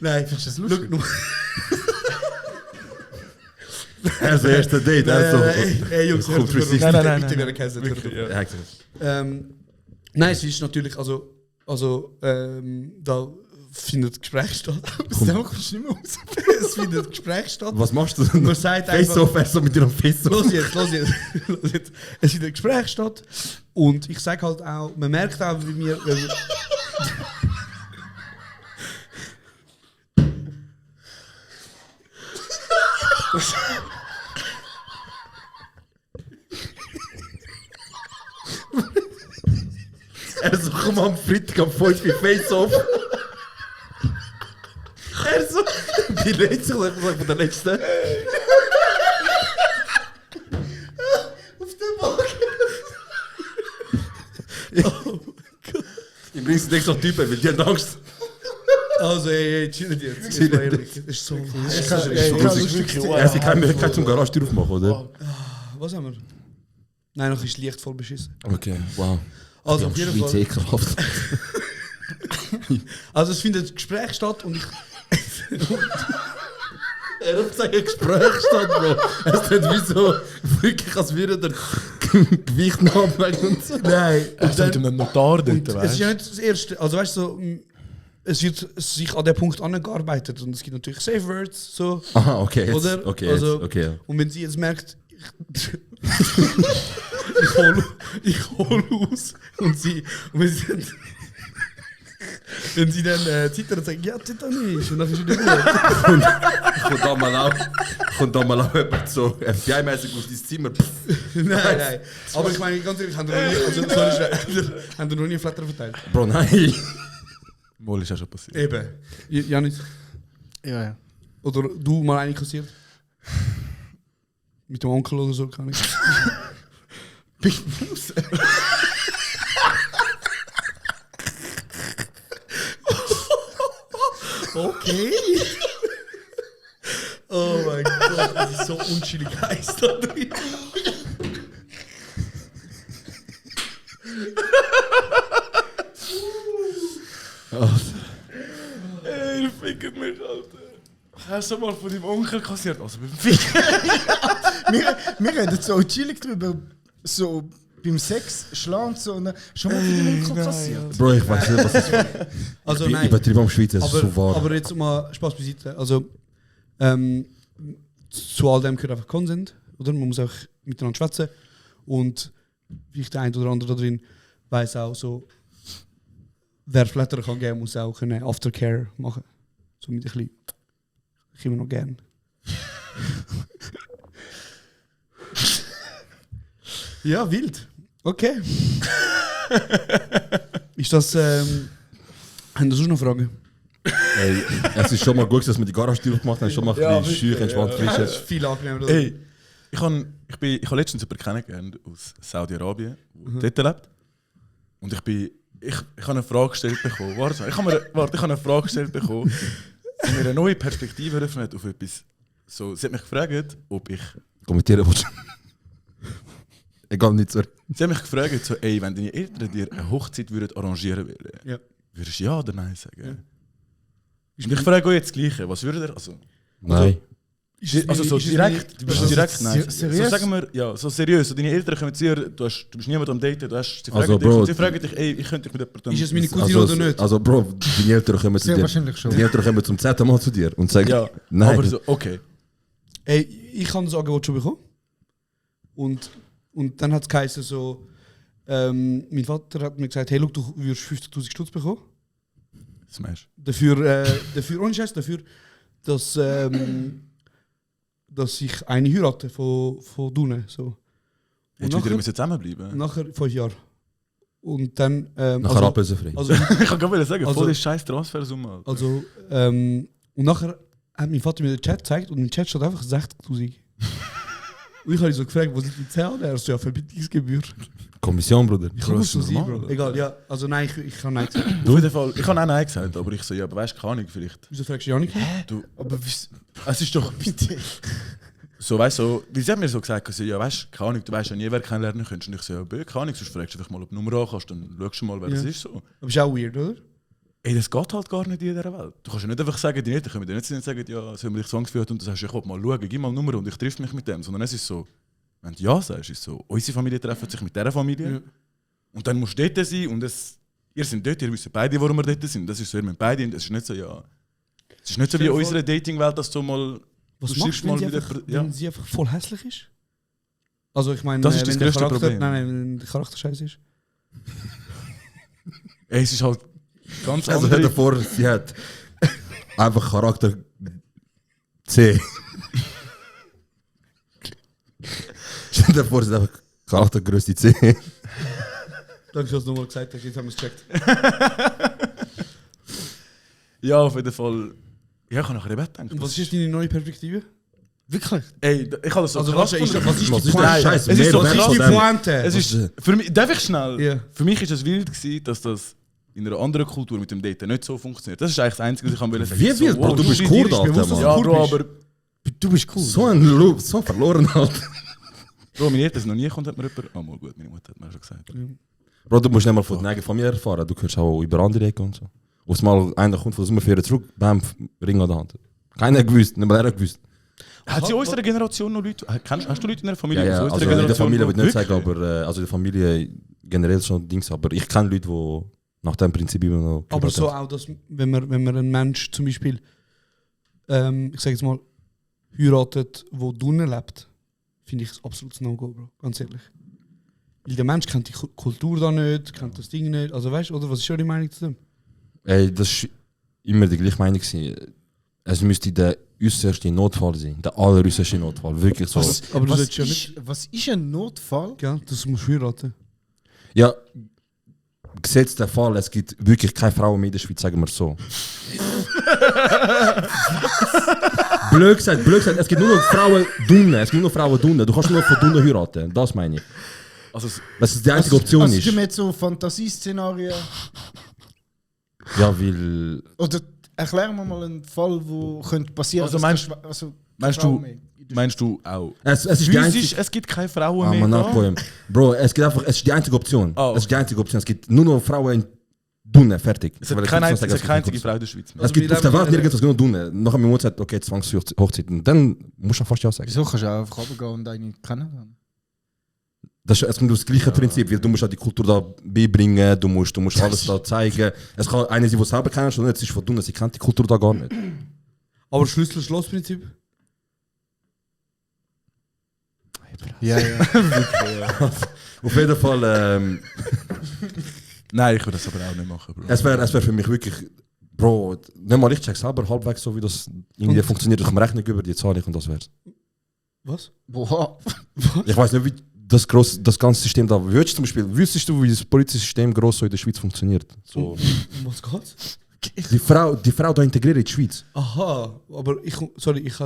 Nein, findest du das lustig? das erste Date, also. Hey Jungs, hört auf, Kommt Nein. bitte werden keinen Hört auf. Ja, gesagt. Nein, es ist natürlich, da findet Gespräch statt. Das kommst du nicht mehr raus. Es findet Gespräch statt. Was machst du? Man sagt einfach, Face-off, er so mit dir am Face-off. los jetzt. Es findet Gespräch statt. Und ich sage halt auch, man merkt auch, wie mir. so, komm am Freitag am 5 Uhr Face-Off. Er so, die letzte, von der letzten. Auf dem Wagen. Ich bring's nicht so Typen, weil die haben Angst. Also, ey, chillt jetzt. Das war ehrlich. Das ist so cool. Er hat keine Möglichkeit zum Garagentür aufmachen, oder? Was haben wir? Nein, noch ist Licht voll beschissen. Okay, wow. Also, auf jeden Fall. Ekelhaft. Also, es findet ein Gespräch statt und ich. Er hat gesagt, ein Gespräch statt, Bro. Es tut wie so, wirklich, als würde der Gewicht nachwägen und so. Nein. Er ist mit einem Notar dort, Es ist ja nicht das Erste. Also, weißt du, so, es wird sich an den Punkt angearbeitet und es gibt natürlich Safe Words. So. Aha, okay, jetzt. Oder? Okay, Also, jetzt. Okay. Und wenn sie jetzt merkt, ich hol aus und wenn sie dann zittert und sagt, ja, zitter nicht, und dann ist wieder gut. Kommt da mal auch jemand so FBI-mäßig auf dein Zimmer. Nein. Aber ich meine, ganz ehrlich, haben wir noch nie einen Flatter verteilt? Bro, nein. Wohl ist ja schon passiert. Eben. Janis? Ja. Oder du mal eine kassiert? Mit dem Onkel oder so, kann ich. Big Moose. Okay. Oh mein Gott, das ist so unchillig heiß da drin. Ey, fickt mich, Alter. Hast du mal von deinem Onkel kassiert? Also beim Ficken? Wir reden so chillig drüber, so beim Sex, Schlagen und so. Und schon mal für den Onkel kassiert. Bro, ich weiß nicht, was das ist. Also, Ich nein. übertrieben am Schweiz, es ist so warm. Aber jetzt mal Spaß beiseite. Also, zu all dem gehört einfach Konsent, oder? Man muss auch miteinander schwätzen. Und vielleicht der ein oder andere da drin weiß auch so, wer Flatter kann geben, muss auch können Aftercare machen. So mit ein bisschen. Ich immer noch gern. Ja, wild. Okay. Ist das. Haben Sie sonst noch Fragen? Ey, es ist schon mal gut, dass wir die Garagentür gemacht haben, schon mal ein bisschen schüch, entspannt, frisch. Das ist viel angenehmer. oder? Ey, ich habe letztens jemanden kennengelernt aus Saudi-Arabien, der dort lebt. Und ich habe eine Frage gestellt bekommen. Warte, ich habe eine Frage gestellt bekommen, die mir eine neue Perspektive eröffnet auf etwas. So, sie hat mich gefragt, ob ich... Kommentieren willst du? Egal, nicht so. Sie hat mich gefragt, so, ey, wenn deine Eltern dir eine Hochzeit würden arrangieren würden, Ja. würdest du ja oder nein sagen? Ja. Und ich frage euch jetzt das Gleiche. Was würdet ihr... Also Nein. so direkt, nein. seriös? So sagen wir, ja, so seriös. So, deine Eltern kommen zu dir, du bist niemand am Daten, sie fragen Also, dich, Bro, und sie fragen dich, ey, ich könnte dich mit jemandem... Ist es meine Cousine oder nicht? Also, Bro, deine Eltern kommen zu Sehr dir. wahrscheinlich schon. Deine Eltern kommen zum 10. Mal zu dir und sagen, Ja, nein. aber so, okay. Ey, ich habe das Angebot schon bekommen. Und dann hat es geheißen so, mein Vater hat mir gesagt, hey, look, du würdest 50'000 Stutz bekommen. Smash. Dafür, ohne Scheiß, dafür, dass ich eine heirate von Dune. So. Jetzt wieder müssen zusammenbleiben. Nachher 5 Jahre. Und dann... Nachher ablösefrei. also, Ich kann gar nicht sagen, Also- voll ist scheiß Transfersumme. also, und nachher hat mein Vater mir den Chat gezeigt und im Chat steht einfach 60'000. Und ich habe ihn so gefragt, wo sind die Zahlen? Er so, ja, Verbietungsgebühr. Kommission, Bruder. Ich muss so das ist sein, normal, Bro. Egal, ja. Also nein, ich kann nicht sagen. Auf jeden Fall, ich habe auch Nein gesagt, aber ich so, ja, aber weißt du, keine Ahnung, vielleicht. Wieso fragst du Janik? Du, aber es ist doch bitte. So, weißt du, so, wie sie haben mir so gesagt, so, ja, weißt du, keine Ahnung, du weißt ja nie, wer kennenlernen könntest. Und ich so, ja, keine Ahnung, sonst fragst du einfach mal, ob du Nummer ankommst, dann schaust du mal, wer das ist. So. Aber ist auch weird, oder? Ey, das geht halt gar nicht in dieser Welt. Du kannst ja nicht einfach sagen, die Eltern können dir nicht sagen, ja, sie haben dich zwangsgeführt und du sagst, ich will mal schauen, gib mal Nummer und ich treffe mich mit dem. Sondern es ist so, wenn du ja sagst, ist es so, unsere Familie treffen sich mit dieser Familie. Ja. Und dann musst du dort sein und ihr seid dort, ihr wisst beide, warum wir dort sind. Das ist so, ihr müsst beide, es ist nicht so, ja... Es ist nicht so wie in unserer Dating-Welt, dass du mal... Was du machst schiebst du, mal wenn, mit sie einfach, jemand- ja. wenn sie einfach voll hässlich ist? Also ich meine, Das ist das wenn der grösste Charakter, Problem. Nein, wenn der Charakter scheiße ist. Ey, es ist halt ganz Also stell dir andere... vor, sie hat einfach Charakter C. Stell dir vor, sie hat einfach Charaktergröße C. Danke, dass du nochmal gesagt hast, jetzt haben wir es gecheckt. Ja, auf jeden Fall. Ja, ich habe nachher eben gedacht. Und was ist deine neue Perspektive? Wirklich? Ey, ich habe das so Also krass was ist gefunden. die der Pointe? Scheiß? Es ist so Was ist die Pointe? Es ist, für mich, darf ich schnell? Ja. Für mich ist es wild gewesen, dass das in einer anderen Kultur mit dem Daten nicht so funktioniert. Das ist eigentlich das Einzige, was ich sagen wollte. Wie wild, Bro? Du bist Kurd, Alter, Mann. Ja, Bro, aber Du bist cool. So ein Loop, so verloren, Alter. Bro, meine Eltern sind noch nie gekommen, hat mir jemand... Ah, mal gut, meine Mutter hat mir schon gesagt. Bro, du musst nicht mal von deiner eigenen Familie erfahren. Du kannst auch über andere Ecken und so. Als mal einer kommt von der Sommerferien zurück, bam, Ring an der Hand. Keiner gewusst, nicht mal er gewusst. Hat sie in unserer Generation noch Leute... Hast du Leute in der Familie? Ja, ja, aus also unserer in der Familie würde ich nicht Wirklich? sagen, aber also in der Familie generell schon Dings. Aber ich kenne Leute, die nach dem Prinzip immer noch... Aber privat so haben. auch, dass, wenn man einen Mensch zum Beispiel, ich sage jetzt mal, heiratet, der drinnen lebt, finde ich es absolut No-Go, Bro. Ganz ehrlich. Weil der Mensch kennt die Kultur da nicht, kennt das Ding nicht. Also weißt du, oder was ist eure Meinung zu dem? Ey, das war immer die gleiche Meinung gewesen. Es müsste der äußerste Notfall sein. Der alleräußerste Notfall. Wirklich so. Aber du Was solltest ja ist, nicht... was ist ein Notfall? Gell, das musst du heiraten. Ja, gesetzt der Fall, es gibt wirklich keine Frauen mehr in der Schweiz, sagen wir so. blöd gesagt, es gibt nur noch Frauen drinnen. Du kannst nur noch von drinnen heiraten. Das meine ich. Also, Das ist die einzige Option Also ist. du meinst so Fantasieszenarien? Ja, weil. Oder erklär mir mal einen Fall, wo könnte passieren. Also dass meinst- der also meinst Frau du- mehr in der meinst du auch? Es ist die Physisch, einzige. es gibt keine Frauen Ah, mehr man, da? nachpoem. Bro, es ist die einzige Option. Oh, Es ist die einzige Option. Es gibt nur noch Frauen in drinnen, fertig. Es hat Weil keine, ich es muss hat sagen, keine einzige Frau in der Schweiz mehr. Es gibt auf der Welt nirgends nur drinnen. Nachher meine Mutter sagt, okay, Zwangshochzeit. Und dann musst du fast ja sagen. Wieso kannst du auch einfach runtergehen und einen kennenlernen? Es kommt das gleiche Prinzip, weil du musst auch die Kultur da beibringen, du musst alles da zeigen. Es kann eine sein, die selber kennst und nicht, es ist von drinnen, sie kennt die Kultur da gar nicht. Aber Schlüssel-Schloss-Prinzip? Ja, ja. Auf jeden Fall, Nein, ich würde das aber auch nicht machen, Bro. es wär für mich wirklich, Bro, nicht mal ich check selber halbwegs so, wie das irgendwie funktioniert. Ich komme Rechnung über, die zahle ich und das wär's. Was? Boah. Ich weiß nicht, wie das ganze System da, wüsstest du, wie das politische System gross so in der Schweiz funktioniert? So. Um was geht's? Die Frau da integriert in die Schweiz. Aha, aber ich habe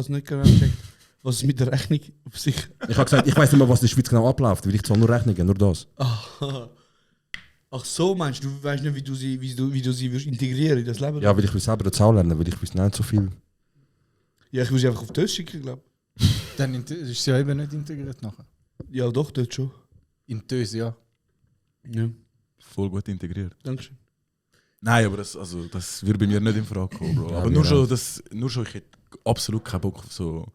es nicht genau gecheckt. Was ist mit der Rechnung auf sich? Ich habe gesagt, ich weiß nicht mehr, was in der Schweiz genau abläuft, weil ich zahle nur Rechnungen, nur das. Aha. Ach so, meinst du, weißt nicht, wie du sie wirst integrieren in das Leben? Ja, weil ich will selber das auch lernen, weil ich weiß nicht so viel. Ja, ich will sie einfach auf das schicken, glaube Dann ist sie ja eben nicht integriert nachher. ich. Ja, doch, dort schon. In Töse, ja. Ja, Voll gut integriert. dankeschön. Nein, aber das würde bei mir nicht in Frage kommen, Bro. Ja, Aber mir nur auch. schon, ich hätte absolut keinen Bock auf so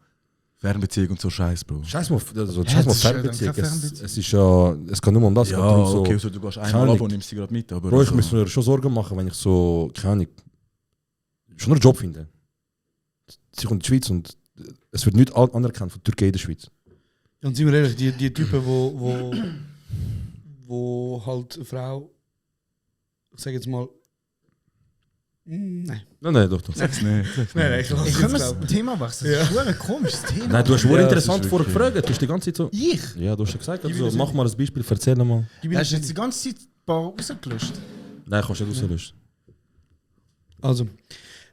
Fernbeziehung und so Scheiß, Bro. Scheiß mal, also, Ja, scheiß mal das ist ja Fernbeziehung. dann keine Es Fernbeziehung. ist ja, es kann nur um das Ja, gehen. darum so, okay, also du gehst keine einmal ab Ahnung. und nimmst sie gerade mit, aber... Bro, ich also- muss mir schon Sorgen machen, wenn ich so, keine Ahnung, schon einen Job finde. Sie kommt in die Schweiz und es wird nicht anerkannt von Türkei in der Schweiz. Dann sind wir ehrlich, die Typen, wo halt eine Frau, ich sag jetzt mal, nein. Nein, doch. Sag's nicht. Nein, ich lasse Ich es kann jetzt das glauben. Thema wechseln. Das ist ein komisches Thema. Nein, du hast Ja, wohl das interessant ist vorher wirklich- gefragt. Du hast die ganze Zeit so. Ich? Ja, du hast ja gesagt, Gib mir also, das mach mal ein Beispiel, erzähl mal. Gib mir Hast du das jetzt die ganze Zeit ein paar rausgelöscht? Nein, kannst du nicht rauslöschen. Also,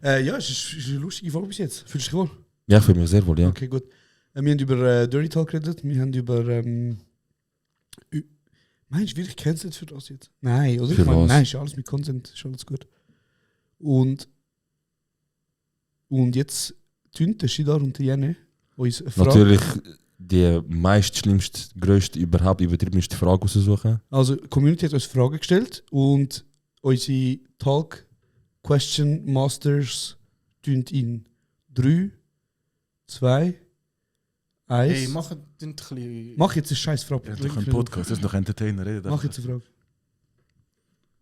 ja, es ist eine lustige Folge bis jetzt. Fühlst du dich wohl? Ja, ich fühle mich sehr wohl, ja. Okay, gut. Wir haben über Dirty Talk geredet. Wir haben über. Meinst du wirklich cancelled für das jetzt? Nein, oder? Für Ich meine, was? nein, ist alles mit Content, ist alles gut. Und jetzt Tünte Schidar und Jene uns eine Frage. Natürlich die meist schlimmste, grösste, überhaupt übertriebenste Frage raussuchen. Also, die Community hat uns Fragen gestellt und unsere Talk Question Masters tun in 3, 2, 1. Hey, mach ein bisschen. Mach jetzt eine scheiß Frage. Ja, doch ein Podcast, das ist noch Entertainer. Reden Mach jetzt eine Frage.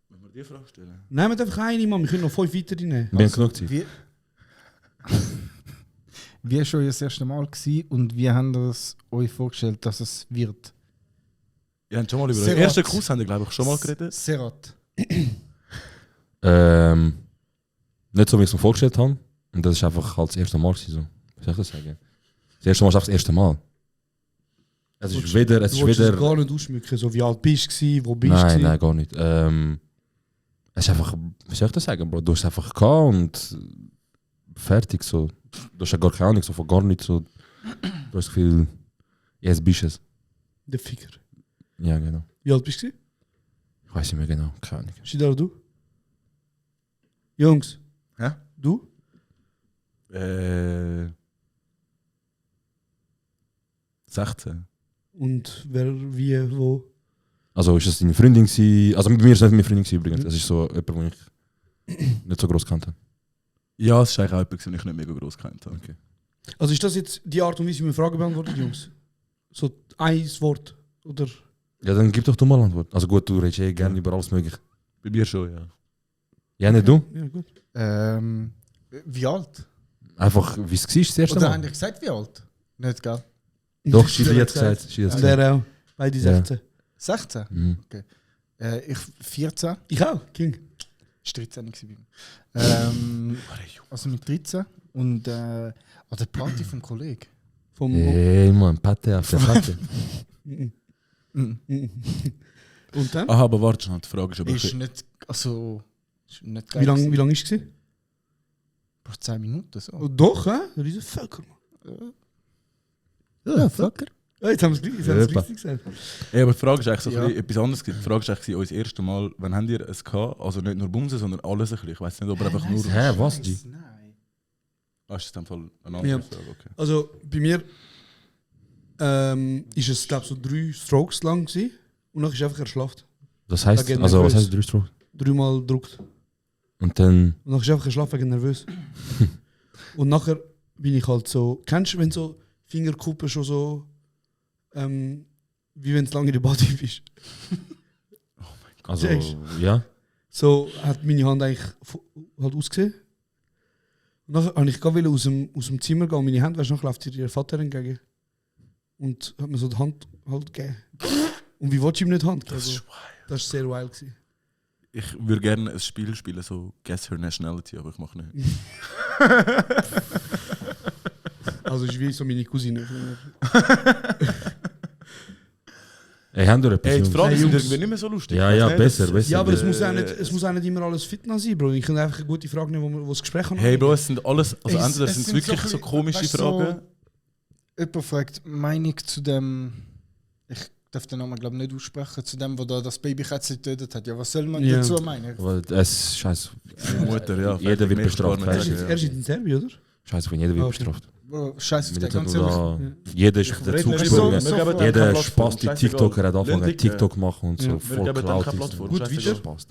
Wenn wir die Frage stellen. Nehmt einfach eine, Mann. Wir können noch 5 weitere nehmen. Wir haben genug Zeit. Wie war euer das erste Mal gewesen und wie habt ihr es euch vorgestellt, dass es wird? Ihr habt schon mal über Sehr den ersten gut. Kuss, haben wir, glaube ich, schon mal geredet. Serat. Nicht so, wie ich es mir vorgestellt habe. Und das ist einfach halt das erste Mal gewesen, so. Wie soll ich das sagen? Das erste Mal ist einfach das erste Mal. Es ist wieder... Du wolltest es gar nicht ausschmücken, so wie alt bist du, wo bist du? Nein, gar nicht. Es ist einfach, wie soll ich das sagen, Bro? Du hast es einfach gehabt und fertig so. Du hast ja gar keine Ahnung, so von gar nichts so. Du hast das Gefühl, jetzt bist du es. Der Ficker. Ja, genau. Wie alt bist du? Ich weiß nicht mehr genau, keine Ahnung. Shidar, du? Jungs? Hä? Du? 16. Und wer, wie, wo? Also ist das deine Freundin gewesen? Also bei mir ist es nicht meine Freundin gewesen, übrigens. Es ist so jemand, den ich nicht so groß kannte. Ja, es war eigentlich auch jemand, den ich nicht mega groß kennt habe. Okay. Also ist das jetzt die Art und Weise, wie man Fragen beantwortet, Jungs? So ein Wort, oder? Ja, dann gib doch du mal Antwort. Also gut, du redest gerne über alles mögliche. Bei mir schon, ja. Ja, nicht du? Ja, gut. Wie alt? Einfach, wie es war das erste Oder Mal. eigentlich gesagt, wie alt? Nicht, gell? Doch, Shidi hat gesagt. Shidi hat Und gesagt. er auch. Beide Ja. 16. 16? Mhm. Ich 14. Ich auch, King. Ich war 13 gewesen bei mir. Also mit 13. Und an der Party vom Kollegen. Vom Hey, man, Pate auf der Platte. Mhm. Mhm. Und dann? Aha, aber warte schnell, die Frage ist aber... Ist nicht, also, ist nicht geil Wie lange gewesen. lang ist es? Vor 10 Minuten so. Oh, doch, hä? Das ist ein Völker. Ja, Fucker. Ja, jetzt haben wir es richtig gesagt. Ja, aber die Frage ist eigentlich so Ja. ein bisschen etwas anderes. Die Frage ist eigentlich unser erstes Mal, wann habt ihr es gehabt? Also nicht nur Bumsen, sondern alles ein bisschen. Ich weiß nicht, ob er einfach nur... Hä, was, G? Nein. Ah, ist das in dem Fall eine andere Ja. Frage? Okay. Also bei mir ist es, glaube ich, so 3 Strokes lang gewesen. Und dann ist einfach erschlafen. Das heißt, Da geht also was nervös. heißt 3 Strokes? 3-mal gedruckt. Und dann... Und dann ist einfach erschlafen wegen nervös. Und nachher bin ich halt so, kennst du, wenn so Fingerkuppen schon so, wie wenn du lange in der Body bist? Also, Checkst? ja. So hat meine Hand eigentlich halt ausgesehen. Und dann wollte ich gerade aus dem Zimmer gehen und meine Hand, weißt du, noch läuft ihr Vater entgegen. Und hat mir so die Hand halt gegeben. Und wie willst du ihm nicht die Hand geben? Das war sehr wild gewesen. Ich würde gerne ein Spiel spielen, so Guess Her Nationality, aber ich mache nicht. Also ist wie so meine Cousine. Ey, haben wir etwas? Hey, die Jungs? Fragen Hey, sind Jungs. irgendwie nicht mehr so lustig. Ja, ja, besser, besser. Ja, aber es Ja. muss auch nicht immer alles Fitness sein, Bro. Ich kann einfach eine gute Frage nehmen, wo das Gespräch kann. Hey Bro, es sind alles, also Es- entweder es sind es sind wirklich so so ein bisschen, komische weißt du, Fragen. Jemand fragt Meinung zu dem, ich darf den Namen glaube nicht aussprechen, zu dem, der da das Babykätzchen getötet hat. Ja, was soll man Ja. dazu meinen? Aber es scheiße. Mutter, ja. Jeder wird Mehr bestraft. kann man weißt nicht du? sagen, Er ist in Serbien, oder? Scheiße, von jeder wird Ah, okay. bestraft. Bro, scheiß auf Mit den der ganz Zeit, ehrlich. da, jeder ist dazu Reden wir gesprungen. so- so- geben Jeder keine Spaß, die Plattform, TikToker hat angefangen, scheißegal. TikTok machen und so Ja. voll Wir geben Cloud. keine ist. Plattform, Gut, scheißegal. weiter. Spaß.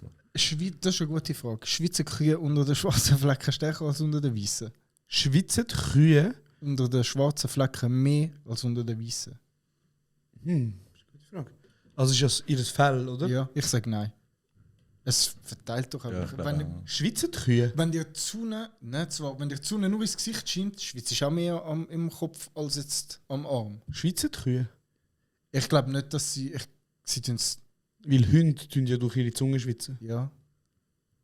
Das ist eine gute Frage. Schweizer Kühe unter den schwarzen Flecken stärker als unter den weißen. Schweizer Kühe? Unter den schwarzen Flecken mehr als unter den weißen. Das ist eine gute Frage. Also ist das ihr Fell, oder? Ja, ich sage nein. Es verteilt doch Ja, einfach. ich glaub wenn, auch. Schweizer Kühe? wenn dir die Sonne, nicht zwar, wenn dir die Sonne nur ins Gesicht scheint, schwitzt ist auch mehr im Kopf als jetzt am Arm. Schweizer Kühe? Ich glaube nicht, dass sie tun es, Weil Hunde tun ja durch ihre Zunge schwitzen. ja.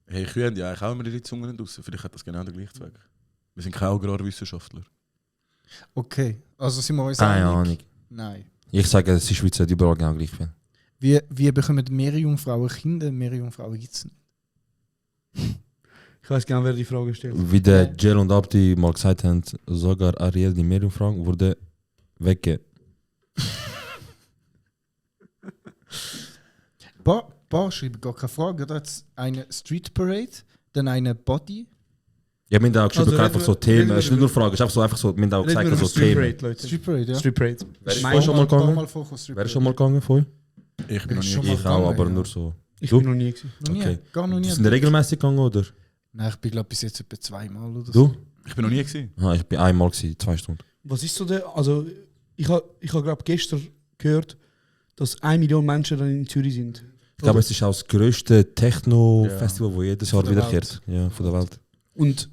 Hey, Kühe haben ja eigentlich auch immer die Zungen nicht raus. Vielleicht hat das genau den gleichen Zweck. Wir sind keine Agrarwissenschaftler. Okay, also sind wir uns Keine einig? Ahnung. Nein. Ich sage, es ist Schweizer überall genau gleich viel. Wie bekommen Meerjungfrauen Kinder? Meerjungfrauen gibt es nicht. Ich weiß genau, wer die Frage stellt. Wie der Jel und Abdi mal gesagt haben, sogar Ariel, die Meerjungfrau, wurde wegge. Paar schreiben gar keine Frage. Da hat eine Street Parade, dann eine Body. Ja, wir haben auch geschrieben, Also einfach so reden Themen. wir- Es ist nicht nur Fragen, es ist einfach so, wir haben auch Reden wir gesagt, über so Street Themen. Parade, Leute. Street Parade, ja. Street Parade. Wer ist Mein- schon mal gegangen? Street Wer ist schon mal gegangen von euch? Ich bin noch nie schon mal Ich auch, gegangen, aber ja. nur so. Ich Du? bin noch nie gewesen. Noch nie, Okay. gar noch nie. Sind Sie regelmäßig gegangen, oder? Nein, ich bin glaube bis jetzt etwa 2-mal oder Du? so. Ich bin noch nie gewesen. Ah, ich bin einmal gewesen, 2 Stunden. Was ist so der, also ich habe glaube gestern gehört, dass 1 Million Menschen dann in Zürich sind. Ich glaube, es ist auch das grösste Techno-Festival, das jedes Jahr Von der wiederkehrt. Ja, von der Welt. Und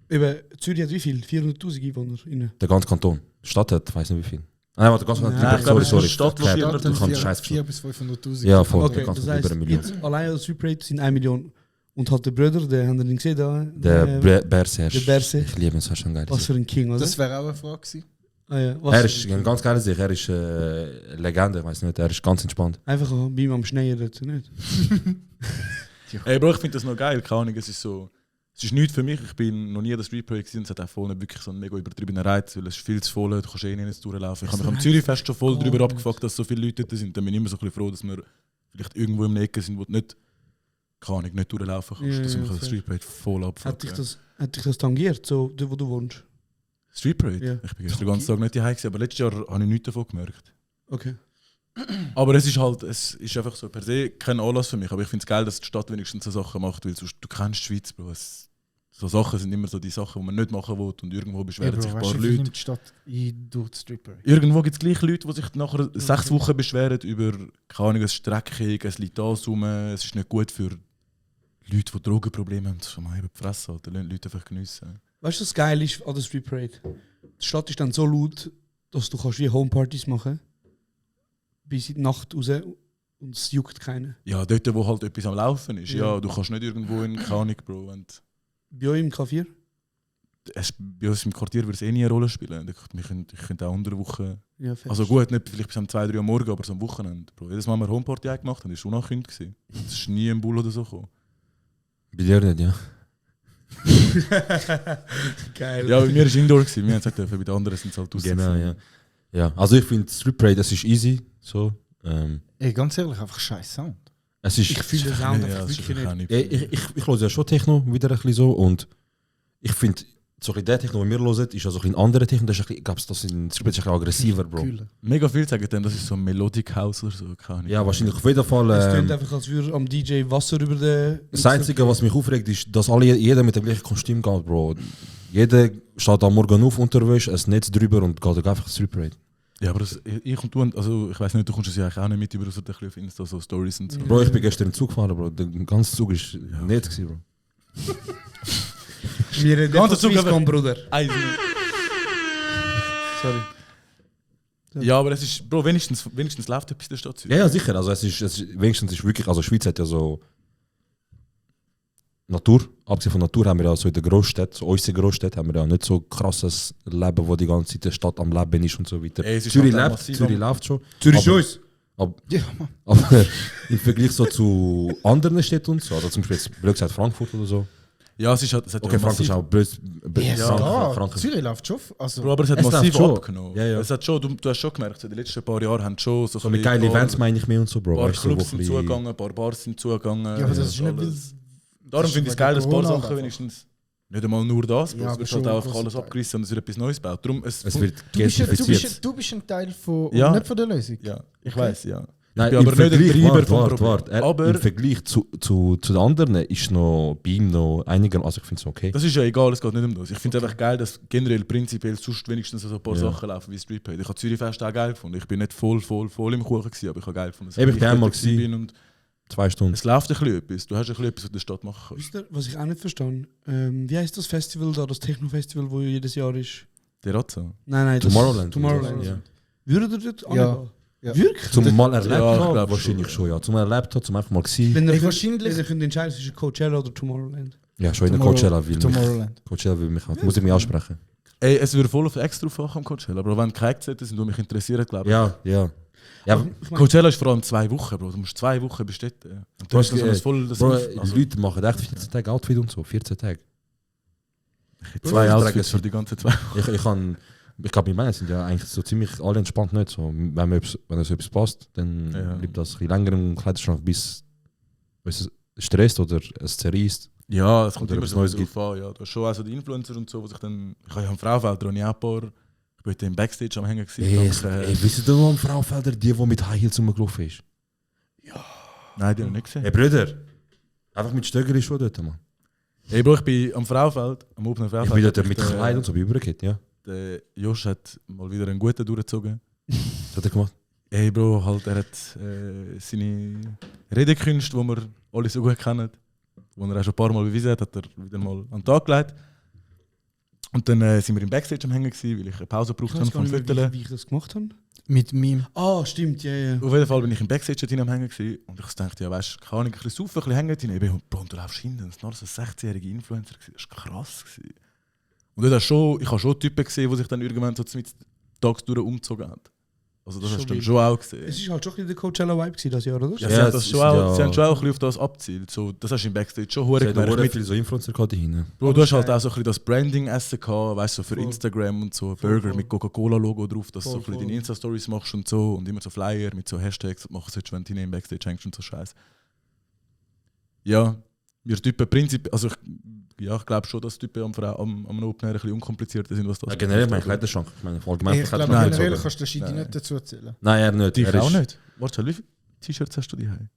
eben, Zürich hat wie viel? 400'000 EinwohnerInnen. Der ganze Kanton. Die Stadt hat, ich weiß nicht wie viel. Nein, warte, ganz Nein, Kanton. ich glaube, Sorry, es ist sorry. eine Stadt, wo Cap. 400'000 Du kannst scheiß 400.000 bis 500.000. Ja, voll. Okay, Du kannst das über heisst, eine Million. jetzt allein als Street Parade sind 1 Million. Und halt der Bruder, der haben wir ihn gesehen da. Der Berse. der Berse. Ich liebe ihn, das war schon geil. Was für ein King, oder? Das wäre auch eine Frage gewesen. Ah, ja. Er ist ganz geil sich, er ist Legende, ich weiß nicht, er ist ganz entspannt. Einfach bei ihm am Schneien dort, nicht? Ey, Bro, ich finde das noch geil, keine Ahnung, es ist so... Es ist nichts für mich, ich bin noch nie an der Street Project und es hat auch vorne wirklich so einen mega übertriebenen Reiz, weil es ist viel zu voll, du kannst eh nicht durchlaufen. Ich habe mich am Zürichfest schon voll darüber abgefuckt, dass so viele Leute dort sind. Dann bin ich immer so ein bisschen froh, dass wir vielleicht irgendwo in der Ecke sind, wo du nicht, keine Ahnung, nicht durchlaufen kannst. Ja, dass ich mich ja, an der Street Project voll abfuckt. Hat dich das tangiert, so, da wo du wohnst? Street Project? Ja. Ich bin gestern den ganzen Tag nicht daheim gewesen, aber letztes Jahr habe ich nichts davon gemerkt. Okay. Aber es ist halt, es ist einfach so per se kein Anlass für mich. Aber ich finde es geil, dass die Stadt wenigstens so Sachen macht, weil sonst, du kennst die Schweiz, Bro. So Sachen sind immer so die Sachen, die man nicht machen will und irgendwo beschweren sich ein paar Leute. Die Stadt durch die Stripper. Irgendwo gibt es gleich Leute, die sich nachher 6 Wochen beschweren über, keine Ahnung, es ist dreckig, es liegt alles rum, es ist nicht gut für Leute, die Drogenprobleme haben. Das ist schon mal eben die Fresse, Alter. Lass die Leute einfach geniessen. Weißt du, was geil ist an der Street Parade? Die Stadt ist dann so laut, dass du kannst wie Homepartys machen bis in die Nacht raus und es juckt keinen. Ja, dort, wo halt etwas am Laufen ist. Ja, du kannst nicht irgendwo in, keine Ahnung, Bro. Und bei euch im K4? Bei uns im Quartier würde es eh nie eine Rolle spielen. Ich könnte auch unter der Woche... Ja, fest. Also gut, nicht vielleicht bis um 2, 3 Uhr morgens, aber so am Wochenende. Bro. Jedes Mal, wenn wir Homeparty gemacht haben, war es unangekündigt. Es ist nie ein Bull oder so gekommen. Bei dir nicht, ja. Geil. Ja, bei mir war es Indoor, wir haben gesagt, bei den anderen sind es halt draussen. Genau, ja. Ja, also ich finde Street Parade, das ist easy. So. Ey, ganz ehrlich, einfach scheiß Sound. Es ist, Ich fühle den Sound Ja, einfach das ist wirklich einfach nicht. auch nicht. ich höre ja schon Techno wieder ein bisschen so und ich finde, so ein bisschen der Techno, den wir hören, ist ja so ein bisschen andere Techno, das ist ein bisschen, ich glaube, das in Street Parade ist ein bisschen aggressiver, Bro. Kühler. Mega viel sagen dem, das ist so ein Melodic House oder so. Keine Ahnung. Ja, wahrscheinlich auf jeden Fall. Es klingt einfach, als würde am DJ Wasser über den... Das Einzige, was mich aufregt, ist, dass jeder mit dem gleichen Kostüm geht, Bro. Jeder steht am Morgen auf, Unterwäsche, ein Netz drüber und geht einfach Street Parade. Ja, aber ich und du, also ich weiß nicht, du kommst es ja eigentlich auch nicht mit über so ein bisschen auf Insta, so Stories und so. Bro, ich bin gestern im Zug gefahren, Bro. Der ganze Zug ist nett gewesen, Bro. Wir reden Ganzer von Zug, Swisscom, Bruder. Sorry. Ja, aber es ist, Bro, wenigstens läuft etwas in der Stadt. Ja, sicher. Also es ist wenigstens ist wirklich, also Schweiz hat ja so Natur. Abgesehen von Natur haben wir ja so in der Großstadt, so unsere Großstadt, haben wir ja nicht so krasses Leben, wo die ganze Zeit die Stadt am Leben ist und so weiter. Ey, es ist Zürich halt auch lebt, massiv Zürich am- läuft schon. Zürich ist Aber- uns. Aber, Ja, Mann. aber im Vergleich so zu anderen Städten und so, also zum Beispiel jetzt blöd gesagt Frankfurt oder so. Ja, es ist halt, es hat Okay, ja Frankfurt ist massiv, auch blöd. Ja, Zürich läuft schon. Also, Bro, aber es hat Es läuft massiv schon. abgenommen. Ja, ja. Es hat schon, du hast schon gemerkt, so die letzten paar Jahre haben schon so, So mit geilen Events meine ich mehr und so, Bro. Ein paar Weißt du, Clubs wo sind ein bisschen- zugegangen, ein paar Bars sind zugegangen. ja, aber das ist nicht, weil... alles. Darum ist finde ich es wegen geil, dass ein paar Corona Sachen einfach. wenigstens nicht einmal nur das, Ja, ja, es aber wird schon halt auch ein alles grosser abgerissen und es wird etwas Neues gebaut. Darum, Es wird Du bist, gentrifiziert. du bist ein Teil von... Ja. Nicht von der Lösung. ja, ich Okay. weiß, ja. Nein, bin aber im nicht ein Vergleich, Treiber warte, vom warte, Problem. warte. Aber- Im Vergleich zu den anderen ist noch bei ihm noch einiger, also ich finde es okay. Das ist ja egal, es geht nicht um das. Ich finde es einfach geil, dass generell prinzipiell sonst wenigstens so ein paar Ja. Sachen laufen wie Street Parade. Ich habe Zürich Fest auch geil gefunden. Ich bin nicht voll im Kuchen gewesen, aber ich habe geil gefunden. dass Eben, ich bin einmal dort gewesen gewesen. bin und 2 Stunden. es läuft ein bisschen etwas. Du hast ein bisschen etwas, was in der Stadt machen kannst. Wisst ihr, was ich auch nicht verstehe? Wie heißt das Festival da, das Techno-Festival, wo jedes Jahr ist? Der Razzo. Nein, das Tomorrowland. Tomorrowland. Ja. Würdet ihr dort Ja. angehen? Ja. Wirklich? Zum mal erlebt Ja, ich haben, glaub wahrscheinlich schon. schon, ja. Zum erlebt haben, zum einfach mal gesehen. Wenn ihr Ey, könnt- wahrscheinlich- wenn ihr könnt entscheiden zwischen Coachella oder Tomorrowland. Ja, schon in der Coachella will mich. Tomorrowland. Coachella will mich halt. Muss ich mich ansprechen. Ey, es würde voll auf extra drauf am Coachella, aber wenn keine Zeiten sind, die mich interessieren, glaube ich. Ja, ja. Ja, Ich meine, Coachella ist vor allem 2 Wochen, Bro. Du musst 2 Wochen bestehen. Und Du hast, das ist voll das Bro, also, Leute machen echt 14 Tage Outfit und so. 14 Tage. 2 Bro, Outfits für die ganzen 2 Wochen. Ich glaube, die Männer sind ja eigentlich so ziemlich alle entspannt nicht. So, wenn es etwas passt, dann Ja. bleibt das ein bisschen länger im Kleiderschrank, bis es stresst oder es zerreißt. Ja, es kommt Oder immer etwas so Neues drauf an. Ja. Du hast schon also die Influencer und so, die sich dann... Ich habe ja am Frauenfeld auch ein paar... Ich bin im Backstage am Hängen gewesen. Wisst ihr noch am Frauenfelder, die mit High Heels rumgelaufen ist? Nein, die habe ich nicht gesehen. Hey Brüder, einfach mit Stöckern ist schon dort, Mann. Hey Bro, ich bin am Frauenfeld, am Obner Ich Frauenfeld. bin hat dort mich mit Kleid und so übergeht, ja. Der Josh hat mal wieder einen guten durchgezogen. Was hat er gemacht? Hey Bro, halt, er hat seine Redekünste, die wir alle so gut kennen, die er auch schon ein paar Mal bewiesen hat, hat er wieder mal an den Tag gelegt. Und dann sind wir im Backstage am Hängen gewesen, weil ich eine Pause ich gebraucht weiß habe gar vom nicht mehr, Viertel. wie ich das gemacht habe. Mit Meme. Ah, stimmt, ja, ja. Auf jeden Fall bin ich im Backstage dort am Hängen gewesen, und ich dachte, ja weißt du, kann ich ein bisschen saufen, ein bisschen hängen drin. Und Bro, du läufst hinten, das war noch so ein 16-jähriger Influencer gewesen. Das war krass gewesen. Und dort ich habe schon Typen gesehen, die sich dann irgendwann so mit tagsüber umgezogen hat. Also das Schon hast du dann wild. schon auch gesehen. Es war halt schon ein bisschen der Coachella-Vibe das Jahr, oder? Ja, Ja, sie, haben es das ist schon auch, ja- sie haben schon auch ein bisschen auf das abzielt. So, das hast du im Backstage schon hure Es hat gemerkt. auch Mit, viele so Influencer gehabt dahin. Bro, du hast halt auch so ein bisschen das Branding-Essen gehabt, weißt du, so für Voll. Instagram und so, Voll, Burger voll. mit Coca-Cola-Logo drauf, dass du so Voll, ein bisschen voll. deine Insta-Stories machst und so und immer so Flyer mit so Hashtags machen solltest, wenn du im Backstage hängst und so Scheiß. Ja, wir Typen prinzipiell, also ich glaube schon, dass Typen am Opener ein bisschen unkomplizierter sind, was das Ja, generell mein betrifft. Kleiderschrank. Ich meine, allgemein Ich glaube, Nein, generell sogar. kannst du den Shidi Nein. nicht dazu erzählen. Nein, er nicht. Dich Er auch ist- nicht? Warte, wie viele T-Shirts hast du die heim?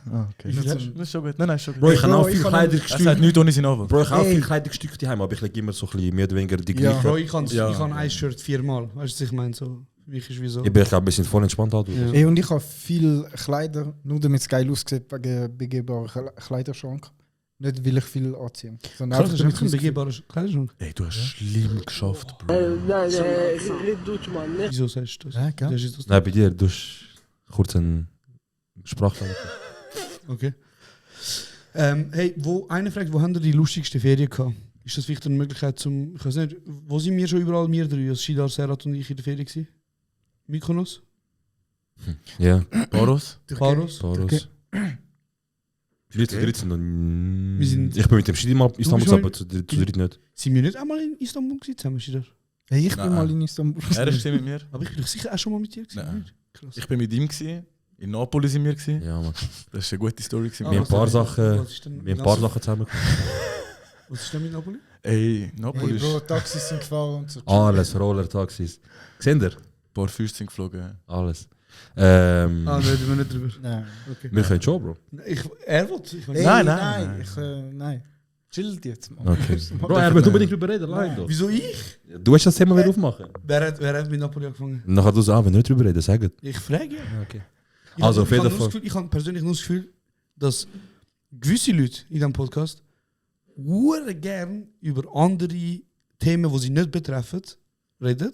Okay. Wie viel hast Das ist schon gut. Nein, ist schon gut. Bro, ich habe Bro, auch ich viele kann- Er sagt Kleidungsstücke. nichts ohne seinen Anwalt. Bro, ich habe auch Ey. viele Kleidungsstücke daheim, aber ich lege immer so ein bisschen mehr oder weniger die Ja. gleichen. Bro, ich Ja. habe ein Shirt 4-mal. Weißt du, was ich meine? So, für mich ist wie so. Ich bin ein bisschen voll entspannt halt. Ja. Ey, und ich habe viele Kleider, nur damit es geil aussieht, wegen begehbaren Kleiderschrank. Nicht, weil ich viel anziehe. Sondern Krass, das ist damit einfach ein es begehbarer Kleiderschrank. Ey, du hast schlimm geschafft, Bro. Wieso sagst du das? Ja, gell? Das ist das. Nein, bei dir, du hast kurz einen Sprachfehler. Okay. Hey, eine Frage, wo haben ihr die lustigste Ferien gehabt? Ist das vielleicht eine Möglichkeit zum, ich weiß nicht, wo sind wir schon überall, wir drei, als Shidar, Serhat und ich in der Ferien gewesen? Mykonos? Ja, Boros? Paros? Taurus. 13. Wir sind- Ich bin mit dem Schidi mal Istanbul, schon- aber zu dritt nicht. Sind wir nicht einmal in Istanbul gewesen zusammen, Shidar? Hey, ich bin Nein. mal in Istanbul. Er ist mit mir. Aber ich bin sicher auch schon mal mit dir gewesen. Nein. nicht? Krass. Ich bin mit ihm gewesen. In Napoli sind wir gewesen. Ja, Mann. Das ist eine gute Story gewesen. Wir haben ein paar Sachen- Was ist denn Wir haben mit ein paar Sachen zusammen gemacht. Was ist denn mit Napoli? Ey, Napoli Hey, ist Bro, ein Taxis sind gefahren und so. Alles, Roller, Taxis. Seht ihr? paar Füße sind geflogen. Alles. Reden wir nicht drüber. Nein. Okay. Wir können schon, Bro. Er wollte. Ich weiß Ey, nicht. Nein, nein, nein. Nein. Chillt jetzt mal. Okay. Mal- Bro, er wird unbedingt drüber reden, allein doch. Wieso ich? Du hast das Thema wieder aufmachen. Wer hat mit Napoli angefangen? Nachher du sagst, wenn wir nicht drüber reden, sag es. Ich frage ja. Okay. Ich Also, hab- auf ich hab jeden nur das Fall. Gefühl- Ich habe persönlich nur das Gefühl, dass gewisse Leute in diesem Podcast hure gern über andere Themen, die sie nicht betreffen, reden.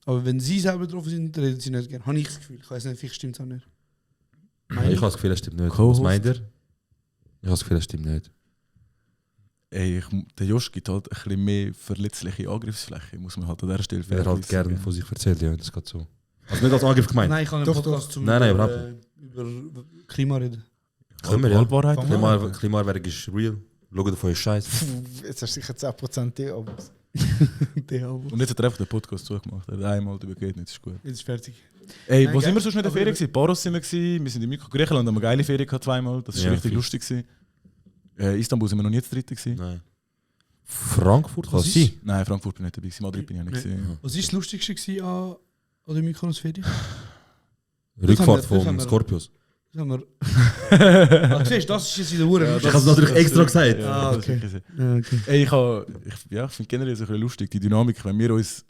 Aber wenn sie selber betroffen sind, reden sie nicht gern. Habe ich das Gefühl. Ich weiß nicht, vielleicht stimmt es auch nicht. Ich habe das Gefühl, es stimmt nicht. Co-Host. Was meint ihr? Ich habe das Gefühl, es stimmt nicht. Ey, der Josh gibt halt ein bisschen mehr verletzliche Angriffsfläche, muss man halt an dieser Stelle Er hat fairerweise gerne sagen. von sich erzählt, ja, das geht so. Also nicht als Angriff gemeint. Nein, ich kann einen Doch, Podcast doch. zum Nein, nein, über Klima reden. Können wir, ja. Halbwahrheit? Klimaerwärmung ist real. Schaut davon ist scheiße. Jetzt hast du sicher 10% die, aber Und jetzt hat er einfach den Podcast zugemacht. Er hat einmal darüber geredet, jetzt ist gut. Jetzt ist fertig. Ey, Nein, wo sind geil. wir sonst mit der Aber Ferien gewesen? Paros sind wir gewesen, wir sind in Mykonos, Griechenland haben wir eine geile Ferien gehabt zweimal, das war Ja, richtig viel. lustig gewesen. Istanbul sind wir noch nie zu dritt gewesen. Nein. Frankfurt kann Was es ist? sein. Nein, Frankfurt bin ich nicht dabei gewesen, Madrid bin ich auch nicht gewesen. Was war das Lustigste gewesen an der Mykonos-Ferien? Rückfahrt das haben vom wir- Scorpius. Das haben wir. Ah, siehst du, das ist jetzt in der Uhr. Ich habe es natürlich extra gesagt. Ah, das ist okay. wirklich so. Ja, okay. Ey, ich finde generell so ein bisschen lustig, die Dynamik, wenn wir uns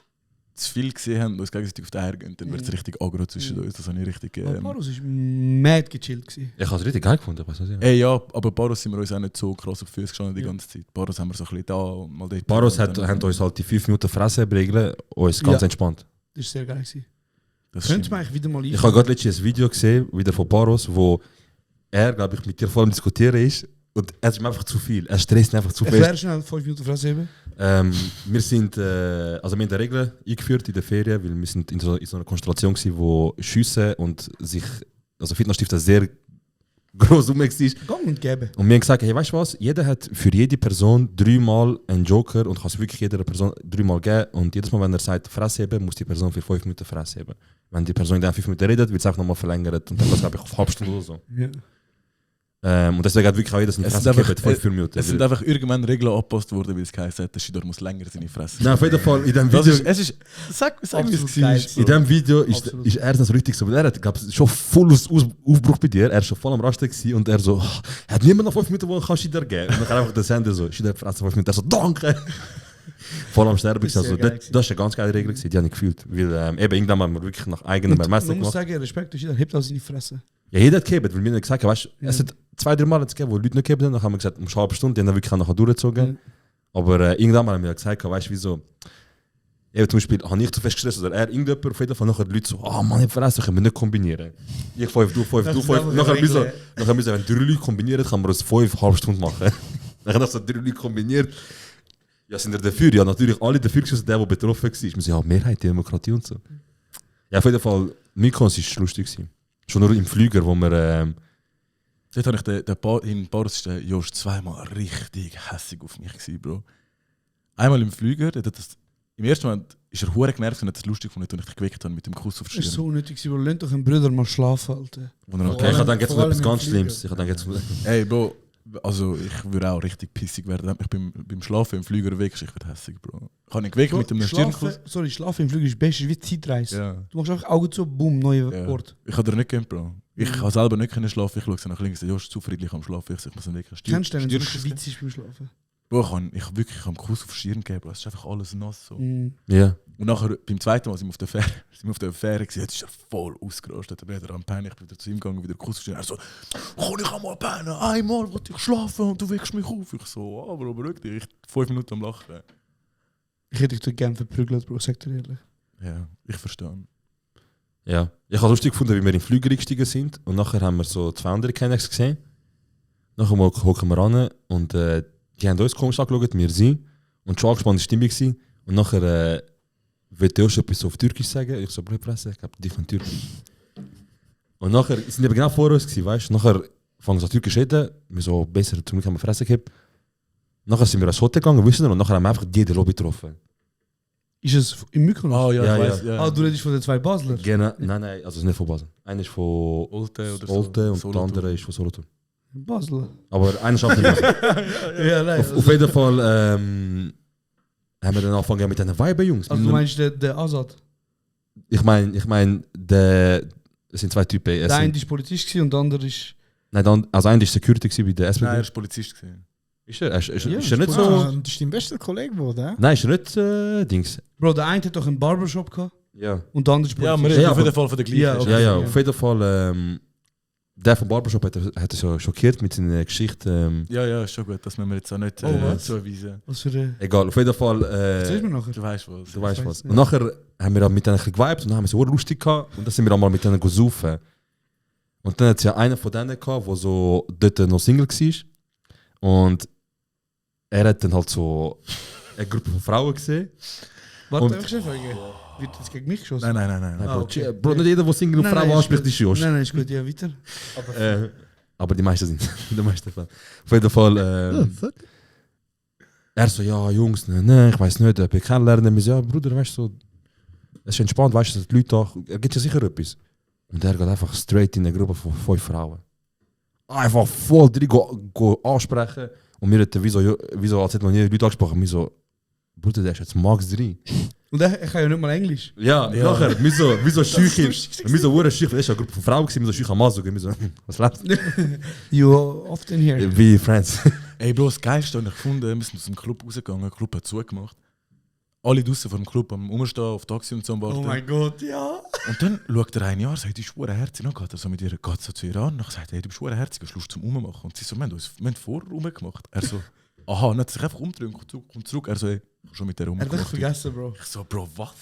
zu viel gesehen haben und uns gegenseitig auf den Eier gehen, dann wird es richtig aggro zwischen uns. Das habe ich richtig... Paros war mad gechillt. Gewesen. Ich habe es richtig geil gefunden. Weißt du, was ich meine? Ey, ja, aber Paros sind wir uns auch nicht so krass auf die Füße gestanden die Ja. ganze Zeit. Paros haben wir so ein bisschen da und mal dort. Paros und dann- haben uns halt die 5 Minuten Fresse-Regeln uns ganz Ja. entspannt. Das war sehr geil. Gewesen. Das Könnt ihr stimmt. mir eigentlich wieder mal Ich habe gerade letztens ein Video gesehen, wieder von Paros, wo er, glaube ich, mit dir voll am Diskutieren ist. Und es ist ihm einfach zu viel. Er stresst ihn einfach zu Erklär fest. schnell 5 Minuten Fresse haben. Wir sind, also wir haben die Regeln eingeführt in der Ferien, weil wir sind in so einer Konstellation gewesen, wo Schüsse und sich, also Fitnessstifter sehr groß rum war. Gang und gäbe. Und wir haben gesagt, hey, weißt du was? Jeder hat für jede Person 3-mal einen Joker und kann es wirklich jeder Person 3-mal geben. Und jedes Mal, wenn er sagt, Fresse heben, muss die Person für 5 Minuten Fresse heben. Wenn die Person dann 5 Minuten redet, wird es einfach nochmal verlängert. Und dann geht es, glaube ich, auf halbe Stunde oder so. Ja. Und deswegen hat wirklich auch jeder seine Es Fresse sind einfach- gegeben, 5 Minuten. Es sind einfach irgendwann Regeln angepasst worden, weil es geheißen hat, der Schidor muss länger seine Fresse. Nein, auf jeden Fall, in dem Das Video, ist, es ist, sag wie es Absolut war. geil. in dem Video ist, Absolut. ist er dann so richtig so, weil er hat, glaub, schon voll Aufbruch bei dir, er war schon voll am Rasten gewesen und er so, hat niemand noch 5 Minuten, wo kann Schidor geben? Und dann kann einfach der Sender so, Schidor Fresse 5 Minuten, er so, danke! Voll am Sterben. Das ist Also, sehr geil das gewesen. war eine ganz geile Regel, gewesen, die habe ich gefühlt. Weil eben irgendwann haben wir wirklich nach eigenem Ermessen Man muss gemacht. sagen, Respekt, jeder hebt auch seine Fresse. Ja, jeder hat gegeben, weil wir haben gesagt haben, weißt, Ja. es hat 2-3 Mal gegeben, wo Leute nicht gegeben haben. Dann haben wir gesagt, um eine halbe Stunde, die haben dann wirklich auch nachher durchgezogen. Ja. Aber irgendwann mal haben wir gesagt, weißt du, wieso? Eben zum Beispiel, habe ich zu fest gestresst oder er, irgendjemand auf jeden Fall, nachher die Leute so, oh Mann, ich habe vergessen, können wir nicht kombinieren. Ich 5, du 5, Das du ist 5. einfach Nachher eine müssen Regel. wenn 3 Leute kombinieren, kann man es 5,5 Stunden machen. Dann haben wir so 3 Leute kombiniert. Ja, sind ihr dafür? Ja, natürlich alle dafür gewesen, der betroffen war. Wir sind ja Mehrheit, Demokratie und so. Ja, auf jeden Fall, Mykonos war lustig gewesen. Schon nur im Flüger, wo wir... Dort habe ich in Paris ist der Josh zweimal richtig hässig auf mich gewesen, Bro. Einmal im Flüger, im ersten Moment ist er hure genervt und hat es lustig gefunden, als ich dich geweckt habe mit dem Kuss auf die Das ist Stirn. so unnötig, weil lasst doch ein Bruder mal schlafen, Alter. Okay, ich habe jetzt vor allem etwas im ganz Flieger. Schlimmes. Ich habe jetzt... Ey, Bro, also ich würde auch richtig pissig werden. Wenn mich beim Schlafen im Flüger weckst, ich werde hässig, Bro. Ich habe ihn geweckt mit einem Stirnkuss. Schlafen im Flüger ist besser wie Zeitreise. Ja. Du machst einfach Augen zu, boom, neuer Ja. Ort. Ich habe dir nicht gegönnt, Bro. Ich kann selber nicht können schlafen. Ich schaue so nach links, der Josh ist zu friedlich am Schlafen. Ich muss ihn wecken. Kennst du den, wenn du Stirnkuss- Schweiz ist beim Schlafen? Bro, ich habe wirklich einen Kuss auf die Stirn gegeben, Bro. Es ist einfach alles nass so. Ja. Und nachher, beim zweiten Mal sind wir auf der Fähre gewesen, jetzt ist er voll ausgerastet. Der Bruder am Pennen, ich bin wieder zu ihm gegangen, wieder Kuss auf die Stirn. Er so, kann ich einmal pennen? Einmal wollte ich schlafen und du weckst mich auf. Ich so, Bro, beruhig dich. Ich 5 Minuten am Lachen. Ich hätte dich gerne verprügelt, Bro, sag dir ehrlich. Ja, ich verstehe. Ja. Ich habe es lustig gefunden, wie wir in den Flüger eingestiegen sind. Und nachher haben wir so 2 andere Kennex gesehen. Nachher hocken wir ran und die haben uns komisch angeschaut, wir sind. Und schon angespannte Stimme gewesen. Und nachher wollte Josh etwas so auf Türkisch sagen. Ich so, Bro, Presse, ich glaube, die von Türkisch. Und nachher sind die genau vor uns gewesen, weißt du. Nachher fangen sie an Türkisch reden. Wir so, besser, zum Glück haben wir Fresse gehabt. Nachher sind wir ans Hotel gegangen, wissen wir, und nachher haben wir einfach die in der Lobby getroffen. Ist es im Mykonos? Ja, Ja, ich ja. weiß. Ja. Ah, du redest von den 2 Basler? Genau, nein, also es ist nicht von Basel. Einer ist von Olte oder Olte und Solothurn. der andere ist von Solothurn. Basler? Aber einer schafft nicht Basel. Ja, nein. Auf jeden Fall haben wir dann angefangen mit den Weiben, Jungs. Also du meinst der Azad? Ich mein, es sind 2 Typen. Der eine war Polizist gewesen und der andere ist... Nein, also einer war Security gewesen bei der Nein, er SPD. ist Polizist gewesen. Ist er? Ist Ja, er nicht ist so... Ah, das ist dein bester Kollege geworden, hä? Nein, ist er nicht Dings. Bro, der eine hat doch einen Barbershop gehabt Ja. und der andere ist Ja, Polizist. wir reden Ja, auf jeden aber- Fall von der gleichen. Ja, ist okay. Ja, er. ja, auf jeden Fall... der vom Barbershop hat er so schockiert mit seiner Geschichte. Ja, ist schon gut, das müssen wir jetzt auch nicht was? zuweisen. Was für eine... Egal, auf jeden Fall... Erzähl mir nachher. Du weißt was. Du weißt Ich was. weiss, Und ja. nachher haben wir mit denen ein bisschen geweibt und dann haben wir so lustig gehabt und dann sind wir einmal mit denen gesaufen. Und dann hat es ja einen von denen gehabt, der so dort noch Single war. Und er hat dann halt so eine Gruppe von Frauen gesehen. Warte, Und- darf ich schnell fragen? Wird das gegen mich geschossen? Nein. Nein, Ah, Bro, okay. Bro, nicht jeder, der Single und Nein, Frauen nein, anspricht, ist ist Josh. Nein, ist gut, ja, weiter. Aber die meisten sind. Die meisten Fall. Auf jeden Fall. Er so, ja, Jungs, ne, ich weiß nicht, ob ich kennenlernen. Wir so, ja, Bruder, weißt du, so, es ist entspannt, weißt du, die Leute da, er gibt ja sicher etwas. Und er geht einfach straight in eine Gruppe von 5 Frauen. Einfach voll drin go ansprechen. Und wir hätten wieso als hätte man nie Leute angesprochen. Wir so, Bruder, der ist jetzt Max 3. Und er kann ja nicht mal Englisch. Ja, Ja. nachher, wir so schüch, wir so hure schüch, das ist eine Gruppe von Frauen, wir so schüch am Mann sagen, wir so, was läuft? You often here. Wie Friends. Ey, Bro, das Geilste habe ich gefunden, wir sind aus dem Club rausgegangen, der Club hat zugemacht. Alle draußen vor dem Club am Umstehen, auf Taxi und so am Warten. Oh mein Gott, ja. Und dann schaut der eine an, sagt, die Schwuren herzig. Dann geht er so mit ihr, geht so zu ihr an. Dann sagt er, hey, du bist schwuren herzig, hast du Lust zum Ummachen? Und sie so, wir haben vorher rumgemacht. Er so, aha, und dann hat er sich einfach umgedreht und kommt zurück. Er so, hey, ich hab schon mit der Er hat dich rumgemacht. vergessen, Bro. Ich so, Bro, was?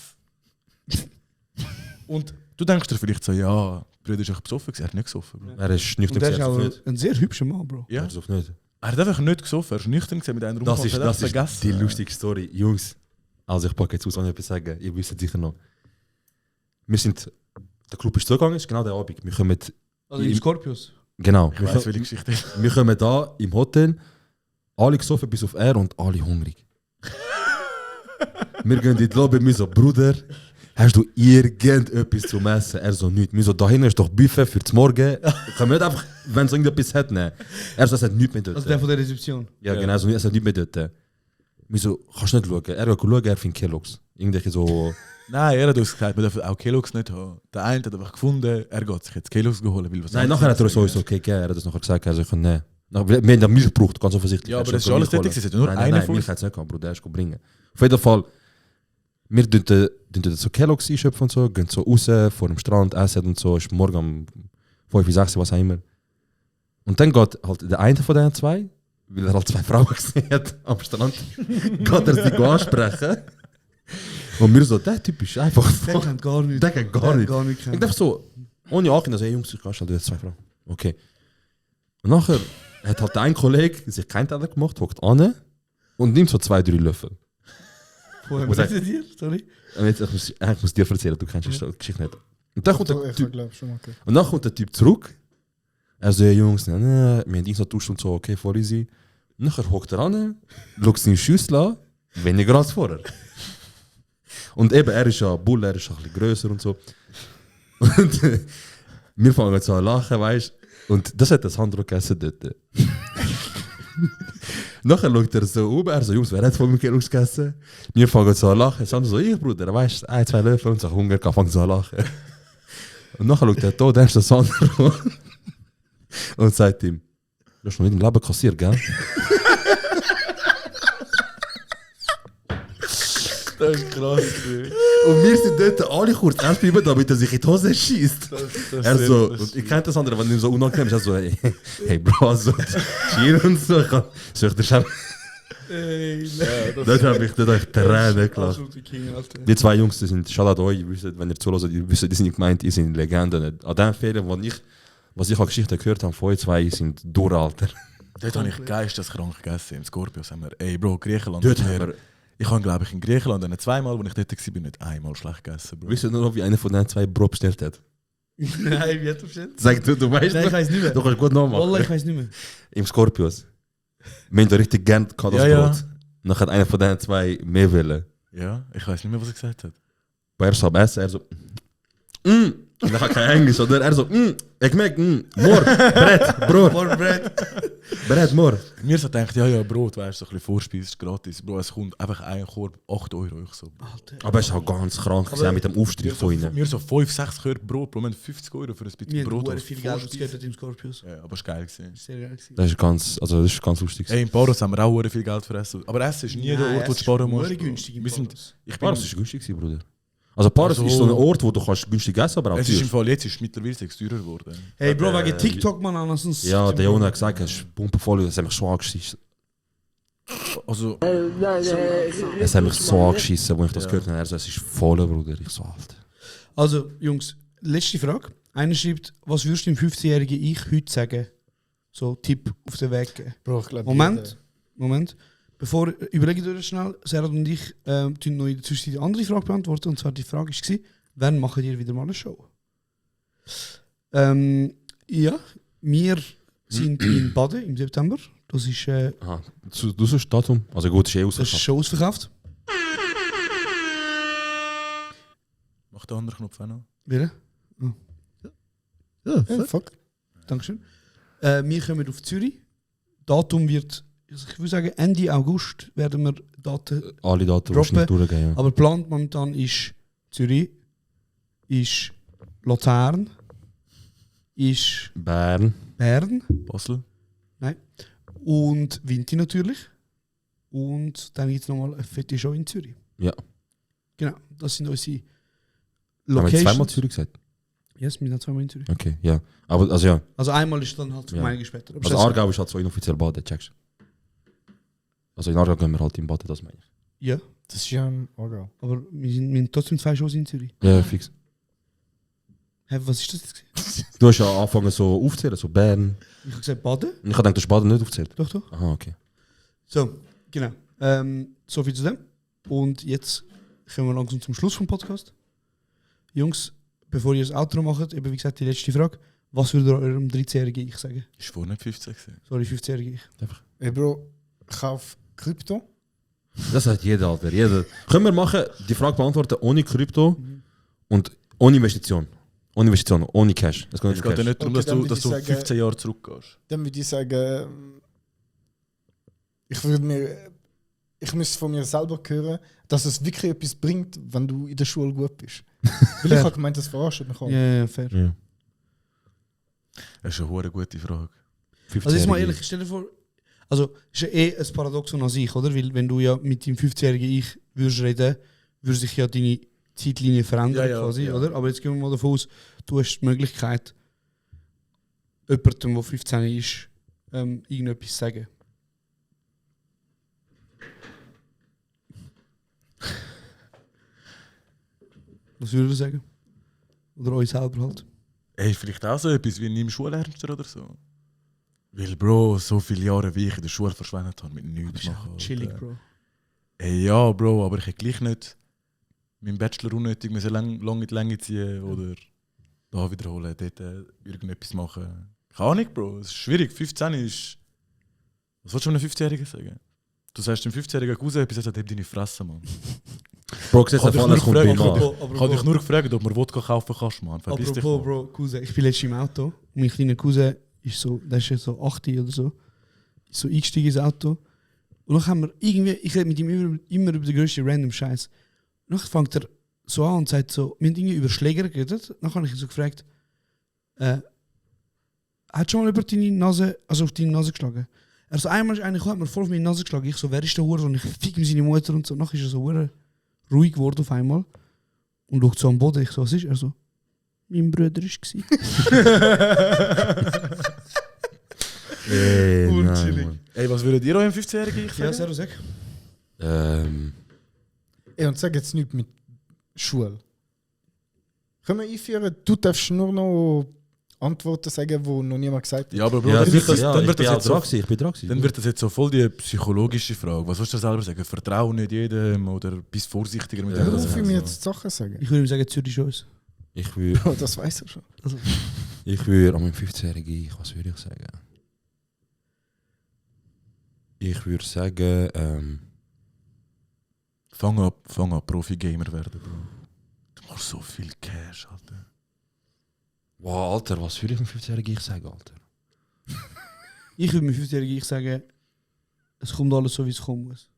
Und du denkst dir vielleicht so, ja, Bruder ist echt besoffen gewesen. Er hat nicht gesoffen, Bro. Er ist nüchtern Und er ist gesagt, auch nicht. ein sehr hübscher Mann, Bro. Ja, Er ist nicht. er hat einfach nicht gesoffen, er ist nüchtern gewesen mit einer Das Rumfahrt, ist, er hat das ist vergessen. die lustige Story. Jungs, also ich packe jetzt aus, ohne etwas zu sagen. Ihr wisst es sicher noch. Der Club ist zugegangen, ist genau der Abend. Wir kommen, Also im Scorpius. genau, Ich weiß, welche Geschichte ist. wir kommen da im Hotel, alle gesoffen bis auf er und alle hungrig. Wir gehen in die Lobby, wir so, Bruder, hast du irgendetwas zum Essen? Er so, nichts. Wir so, da hinten ist doch Buffet für zum Morgen. Können wir nicht einfach, wenn es irgendetwas hat, nehmen? Er so, es hat nichts mehr dort. Also der von der Rezeption. Ja, genau, so, es hat nichts mehr dort. Wir so, kannst du nicht schauen? Er geht schauen, er findet Kelloggs. Irgendwelche so... Nein, er hat uns gesagt, wir dürfen auch Kelloggs nicht haben. Der eine hat einfach gefunden, er geht sich jetzt Kelloggs geholt, weil was Nein, anderes nachher hat er uns sagen. sowieso okay gegeben. Er hat uns nachher gesagt, er soll nehmen. Wir haben ja Milch gebraucht, ganz offensichtlich. Ja, Er aber soll das ist alles Milch tätig, holen. es hat nur Nein, einer nein, von Milch uns. hat es nicht gehabt, Bruder, er ist bringen. Auf jeden Fall, wir tun so Kelloggs einschöpfen und so, gehen so raus, vor dem Strand, essen und so, ist morgen um 5, 6, was auch immer. Und dann geht halt der eine von den 2, weil er halt 2 Frauen gesehen hat am Strand, geht er sie ansprechen. Und wir so, der Typ ist einfach Der voll... kann gar nicht. Der kann gar nicht. Gar nicht Ich dachte so, ohne Angehen, also, hey Jungs, ich kann schon 2 Frauen. Okay. Und nachher hat halt ein Kollege sich keinen Teller gemacht, hockt an und nimm so 2-3 Löffel. Woher Was redet ihr? Sorry. Und jetzt, ich muss dir erzählen, du kennst die Geschichte nicht. Und dann kommt der Ich Typ, glaube schon mal gehört. und dann kommt der Typ zurück. Er so, hey, Jungs, wir haben Dienst getauscht und so, okay, voll easy. Und nachher hockt er an, schaut seine Schüssel an, weniger als vorher. Und eben, er ist ja Bull, er ist ein bisschen grösser und so. Und wir fangen so an lachen, weißt du. Und das hat das Sandro gegessen dort. Nachher schaut er so um, er so, Jungs, wer hat von mir gegessen? Wir fangen so an lachen. Sandro so, ich Bruder, weißt du, 1-2 Löffel und so Hunger gehabt, fangen so an lachen. Und nachher schaut er da, der ist der Sandro. Und sagt ihm, du hast noch nicht im Leben kassiert, gell? Das ist krass. Und wir sind dort alle kurz ernst bleiben, damit er sich in die Hose schießt. Er so, und ich kenne das andere, wenn ihm so unangenehm ist, er so, hey Bro, so, chill und so, soll ich dir schon... Dort habe ich Tränen gelacht. Absolute King, Alter. Die 2 Jungs, die sind, Shoutout euch, ihr wisst, wenn ihr zuhört, ihr wisst, die sind nicht gemeint, ihr sind Legenden. An den Ferien, was ich an Geschichten gehört habe, von euch 2 sind durch, Alter. Dort habe ich geisteskrank gegessen. Im Scorpios haben wir, ey Bro, Griechenland. Dort haben wir... Ich habe, glaube ich, in Griechenland 2-mal, als ich dort war, nicht einmal schlecht gegessen. Bro. Wisst ihr nur noch, wie einer von den 2 Bro bestellt hat? Nein, wie hat er bestellt? Sag du weißt Nein, ich weiß nicht mehr. Du kannst gut nachmachen. Wallah, ich weiß nicht mehr. Im Scorpios. Wir haben da richtig gern gehabt, das Ja, ja. Brot. Dann hat einer von den 2 mehr wollen. Ja, ich weiß nicht mehr, was er gesagt hat. Bei er so am Essen, er so... Und dann hat kein Englisch, oder? Er so... Ich merke, more, Brett, Brot. More bread. Brett, more. Mir so gedacht, ja, Brot, weißt du, so ein bisschen Vorspeise ist gratis. Bro, es kommt einfach ein Korb, 8 €. Ich so. Aber es ist auch ganz krank, gewesen, mit dem Aufstrich von ihnen. Mir so 5-6 Körbe Brot, Bro, wir haben 50 € für ein bisschen Wir Brot. haben als viel Geld Vorspeise. ausgegeben im Scorpius. Ja, aber es war geil. Gewesen. Sehr geil gewesen. Das ist ganz lustig. Ey, in Paros haben wir auch sehr viel Geld für Essen. Aber Essen ist nie der Ort, wo du sparen musst. Es ist günstig im Wir sind, Paros. ich bin, Paros ist günstig gewesen, Bruder. Also Paros Also- ist so ein Ort, wo du kannst günstig essen, aber auch es ist im teuer. Fall jetzt ist es mittlerweile sehr teurer geworden. Hey Bro, wegen TikTok, man, ansonsten... Ja, der Jonah hat gesagt, es ist pumpenvoll, es hat mich so angeschissen. Also, Es hat mich so angeschissen, als ich das gehört habe. Er so, es ist voll, Bruder. Ich so, Alter. Also, Jungs, letzte Frage. Einer schreibt, was würdest du dem 15-jährigen Ich heute sagen? So, Tipp auf den Weg geben. Bro, ich glaube... Moment. Bevor, überlege dir das schnell. Serhat und ich tun noch in der Zwischenzeit eine andere Frage beantworten. Und zwar die Frage war, wann machen ihr wieder mal eine Show? Ja, wir sind in Baden im September. Das ist, Aha. Du sagst Datum? Also gut, ist das ist ausverkauft. schon ausverkauft. mach den anderen Knopf auch noch. Wieder? Ja, fuck. Dankeschön. Wir kommen auf Zürich. Datum wird, also ich würde sagen, Ende August werden wir Daten. Alle Daten Droppen. wahrscheinlich durchgehen. Ja. Aber geplant momentan ist Zürich, ist Luzern, ist Bern. Bern Basel. und Vinti natürlich. Und dann gibt es nochmal eine fette Show in Zürich. Ja. Genau, das sind unsere Haben wir Locations. zweimal Zürich gesagt? Yes, wir sind zweimal in Zürich. Okay, ja. Aber also ja. Also einmal ist dann halt Ja. einige später. Aber Also das- Aargau ist halt so inoffiziell Baden, checkst du? Also in Aargau gehen wir halt im Baden, das meine ich. Ja, Das ist ja ein Aargau. aber wir haben trotzdem 2 Shows in Zürich. Ja, fix. Hä, was ist das jetzt gewesen? Du hast ja angefangen so aufzählen, so Bern. Ich habe gesagt Baden. Und ich habe gedacht, du hast Baden nicht aufgezählt. Doch, doch. Aha, okay. So, genau. So viel zu dem. Und jetzt kommen wir langsam zum Schluss vom Podcast. Jungs, bevor ihr das Outro macht, eben wie gesagt die letzte Frage. Was würde eurem 13-jährigen Ich sagen? Ist vor nicht 15 gewesen. Sorry, 15-jährige Ich. Ey, Bro, kauf Krypto. Das hat jeder, Alter. Jeder. Können wir machen, die Frage beantworten ohne Krypto und ohne Investition. Ohne Investition, ohne Cash. Es geht Es nicht geht ja Cash. nicht darum, Okay, dann dass du würde ich 15 Jahre zurückgehst. Dann würde ich sagen, ich müsste von mir selber hören, dass es wirklich etwas bringt, wenn du in der Schule gut bist. Weil ich habe gemeint, das verarscht mich auch. Ja, fair. Ja. Das ist eine hure gute Frage. Also jetzt mal ehrlich, stell dir vor, also ist ja ein Paradoxon an sich, oder? Weil wenn du ja mit dem 15-jährigen Ich würdest reden, würde sich ja deine Zeitlinie verändern Ja, ja, quasi, ja. oder? Aber jetzt gehen wir mal davon aus, du hast die Möglichkeit, jemandem, der 15 ist, irgendetwas zu sagen. Was würdest du sagen? Oder euch selber halt? Ey, vielleicht auch so etwas wie nimm Schulärmster oder so. Weil, Bro, so viele Jahre wie ich in der Schule verschwendet habe mit nichts machen. Chillig, Alter. Bro. Ey, ja, Bro, aber ich hätte gleich nicht meinen Bachelor unnötig lang in die Länge ziehen oder da wiederholen, dort irgendetwas machen. Keine Ahnung, Bro, es ist schwierig. 15 ist... Was willst du einem 15-Jährigen sagen? Du sagst dem 15-jährigen Cousin etwas, er sagt, heb deine Fresse, Mann. Bro, siehst du, Ich alles kommt habe dumm an. dich nur gefragt, ob man Wodka kaufen kannst, Mann. Verpiss dich, Apropos, Mann. Bro, Cousin, ich bin letztens im Auto und mein kleiner Cousin ist so, der ist jetzt so 8 oder so, ist so eingestiegen ins Auto und dann haben wir irgendwie, ich rede mit ihm immer über den grössten random Scheiß. Und dann fängt er so an und sagt so, wir haben irgendwie über Schläger geredet. Dann habe ich ihn so gefragt, hat schon mal über deine Nase, also auf deine Nase geschlagen? Er so, einmal ist einer gekommen, hat mir voll auf meine Nase geschlagen. Ich so, wer ist der Hure? Und ich fick ihm seine Mutter und so. Nachher ist er so hure ruhig geworden auf einmal und schaut so am Boden. Ich so, was ist? Er so, mein Bruder war. Ey, nein, Mann. Ey, was würdet ihr eurem 15-Jährigen sagen? Ja, sehr sag. Ey, und sag jetzt nichts mit Schule. Können wir einführen, du darfst nur noch Antworten sagen, die noch niemand gesagt hat? Ja, aber Bro, Ja, dann wird das, sicher, dann ja, wird ich das bin jetzt so, ich bin dran gewesen. dann wird das jetzt so voll die psychologische Frage. Was willst du selber sagen? Vertrau nicht jedem oder bist vorsichtiger mit Ja, dem. Hör was auf, du mir sagst. jetzt Sachen sagen. Ich würde ihm sagen, Zürich ist uns. Ich würde Bro, das weiß er schon. an meinem 15-Jährigen, was würde ich sagen? Ich würde sagen, Fang an Profi-Gamer werden, Bro. Du machst so viel Cash, Alter. wow, Alter, was würde ich meinem 15-Jährigen sagen, Alter? Ich würde mir 15-Jährigen sagen, es kommt alles so, wie es kommen muss.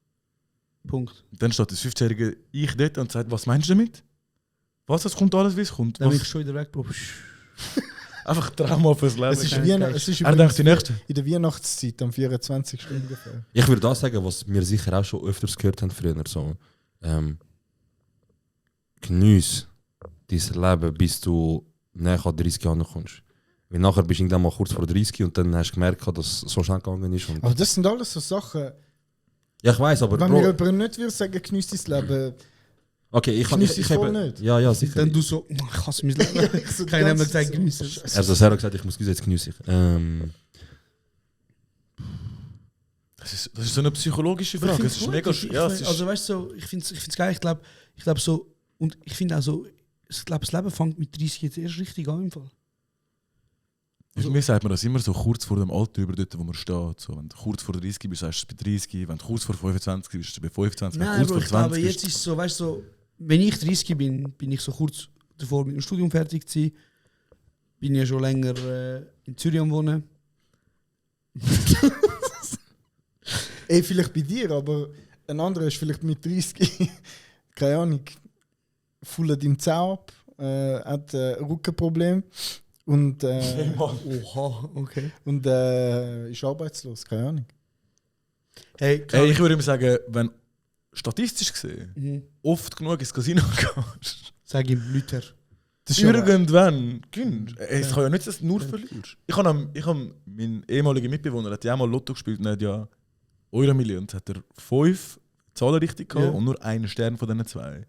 Punkt. Und dann steht das 15-jährige Ich dort und sagt, was meinst du damit? Was, es kommt alles, wie es kommt? Dann bin ich Was? schon wieder weg, Bro. Einfach Trauma fürs Leben. Es ist, geil, geil. es ist Er denkt die nächste. in der Weihnachtszeit, am 24. ungefähr. Ich würde das sagen, was wir sicher auch schon öfters gehört haben früher. So, geniess dein Leben, bis du näher an 30 Jahre kommst. Weil nachher bist du irgendwann mal kurz vor 30 und dann hast du gemerkt, dass es so schnell gegangen ist. Und Aber das sind alles so Sachen, ja, ich weiß, aber wenn Bro, mir jemand nicht würde sagen, genieß dein Leben, okay, ich kann genieß es voll nicht. Ja, sicher. Dann du so, ich hasse mein Leben. Ich so die Keiner hat mir ganze gesagt, Zeit genieß so, es. Scheiße. Er hat selber gesagt, ich muss jetzt geniessen. Das ist so eine psychologische Aber ich Frage. find's Es ist gut. mega ja, es ist, Also weißt du, so, ich find's geil, ich glaub so, und ich finde auch so, ich glaube, das Leben fängt mit 30 jetzt erst richtig an im Fall. mir sagt man das immer so kurz vor dem Alter über dort, wo man steht. So, wenn du kurz vor 30 bist, sagst du es bei 30. Wenn du kurz vor 25 bist, bist du bei 25. Wenn du Nein, kurz Bro, vor ich glaube, 20 jetzt bist. ist es so, weißt du, so, wenn ich 30 bin ich so kurz davor mit dem Studium fertig zu sein. Bin ja schon länger in Zürich am Wohnen. Ey, vielleicht bei dir, aber ein anderer ist vielleicht mit 30, keine Ahnung, fullt im Zahn ab, hat ein Rückenproblem und, Oha, okay. und ist arbeitslos, keine Ahnung. Hey, Ey, ich würde ihm sagen, wenn statistisch gesehen Mhm. oft genug ins Casino gehst, Sag ihm, Luther. Das ist aber- irgendwann gewinnst. Es kann ja nicht, dass du nur verlierst. Ich habe meinen ehemaligen Mitbewohner, der hat ja auch mal Lotto gespielt und hat ja Euro-Million. Hat er 5 Zahlen richtig gehabt Ja. und nur einen Stern von diesen 2.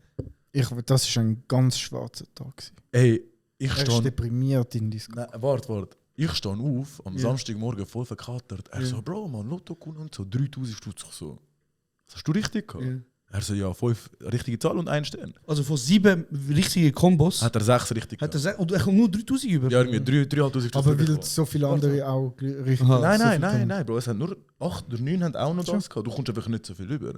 Das war ein ganz schwarzer Tag. gewesen. Ey, ich Er ist stehe. deprimiert in Disco. Nein, warte. Ich stehe auf am Ja. Samstagmorgen voll verkatert. Er Ja. so, Bro, man, Lotto gewonnen und so 3000 Stutz. Ich so, was hast du richtig gehabt? Ja. Er so, ja, 5 richtige Zahlen und 1 Stern. Also von 7 richtigen Kombos Hat er 6 richtig hat er gehabt. und er kommt nur 3000 über. Ja, irgendwie 3'500 Stutz. Aber weil bekommen. so viele andere auch richtig. Aha. Nein, so viel können. nein, Bro. Es hat nur 8 oder 9 haben auch noch das gehabt. Du kommst einfach nicht so viel über.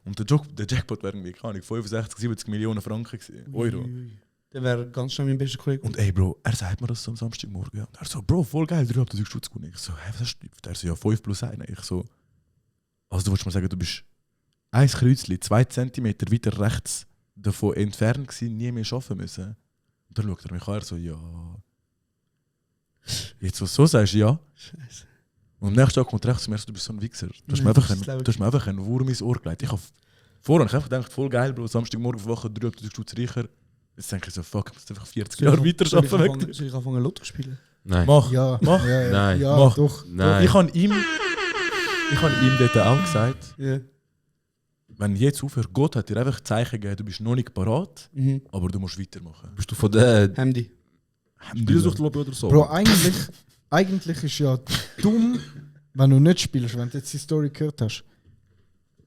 Und der Jackpot wäre irgendwie, keine Ahnung, 65, 70 Millionen Franken gewesen. Euro. Der wäre ganz schnell mein bester Kollege. Und ey, Bro, er sagt mir das so am Samstagmorgen. Und er so, Bro, voll geil, 3'500 Stutz gewonnen. Ich so, hä, was hast du? Er so, ja, 5 plus 1. Ich so, also du willst mir sagen, du bist 1 Kreuzchen, 2 Zentimeter weiter rechts davon entfernt gewesen, nie mehr arbeiten müssen. Und dann schaut er mich an, er so, ja. Jetzt, was du so sagst, ja. Scheiße. Und am nächsten Tag kommt rechts zu mir, du bist so ein Wichser. Du hast Nein, mir einfach das ist einen Wurm ins Ohr gelegt. Ich habe vorher einfach gedacht, voll geil, Bro, Samstagmorgen aufwachen, 3'500 Stutz reicher. Jetzt denke ich so, fuck, ich muss einfach 40 Jahre weiter Soll ich arbeiten. anfangen- Soll ich anfangen Lotto spielen? Nein. Mach. Ja, Mach. ja, ja, Nein. ja, Mach. doch. Nein. Ich habe ihm dort auch gesagt, Ja. wenn jetzt aufhört, Gott hat dir einfach Zeichen gegeben, du bist noch nicht parat, Mhm. aber du musst weitermachen. Bist du von der Handy. Spielsuchtlobby oder so? Bro, eigentlich, eigentlich ist ja dumm, wenn du nicht spielst, wenn du jetzt die Story gehört hast.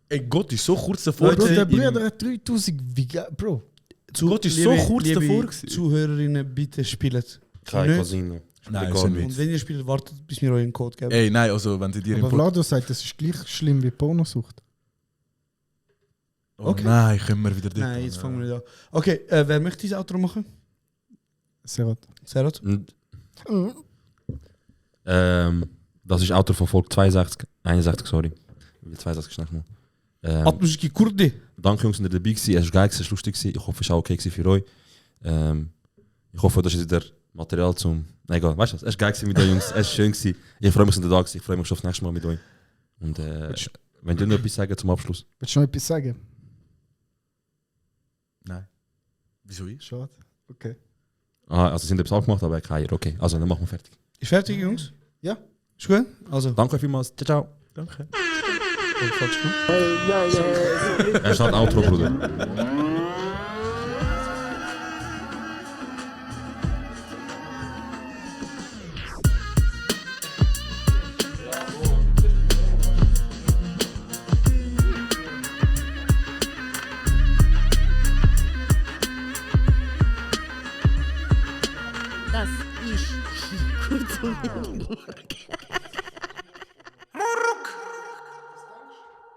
Ey, Gott ist so kurz davor. Bro, der gewesen. Bruder hat 3000, wie Bro. Gott ist so kurz davor gewesen. Zuhörerinnen, bitte spielt. Kein Nicht. Casino. Nein, Egal ist ein wie. Witz. Und wenn ihr spielt, wartet, bis wir euch einen Code geben. Ey, nein, also wenn sie dir Aber im Vlado sagt, das ist gleich schlimm wie Pornosucht. Oh Okay. nein, können wir wieder dort. Nein, jetzt fangen wir nicht an. Okay, wer möchte dieses Outro machen? Serhat. Serhat? Das ist Autor von Folge 61, sorry. Weil 62 ist nicht mal. Atmuski Kurdi. Danke Jungs, dass ihr dabei gewesen. Es war geil, es war lustig. Ich hoffe, es war auch okay für euch. Ich hoffe, das ist wieder Material zum... Nein, egal, weißt du was? Es war geil mit euch Jungs, es war schön gewesen. Ich freue mich, dass ihr da gewesen. Ich freue mich schon aufs nächste Mal mit euch. Und wenn ihr noch etwas sagen zum Abschluss. Willst du noch etwas sagen? Nein. Wieso ich? Schade. Okay. Ah, also sind etwas abgemacht, aber keine. Okay, also dann machen wir fertig. Ist fertig, Jungs? Ja. Ist gut? Also. Danke vielmals. Ciao, ciao. Danke. Er staat Outro, Bruder. Das ist kurz und bündig.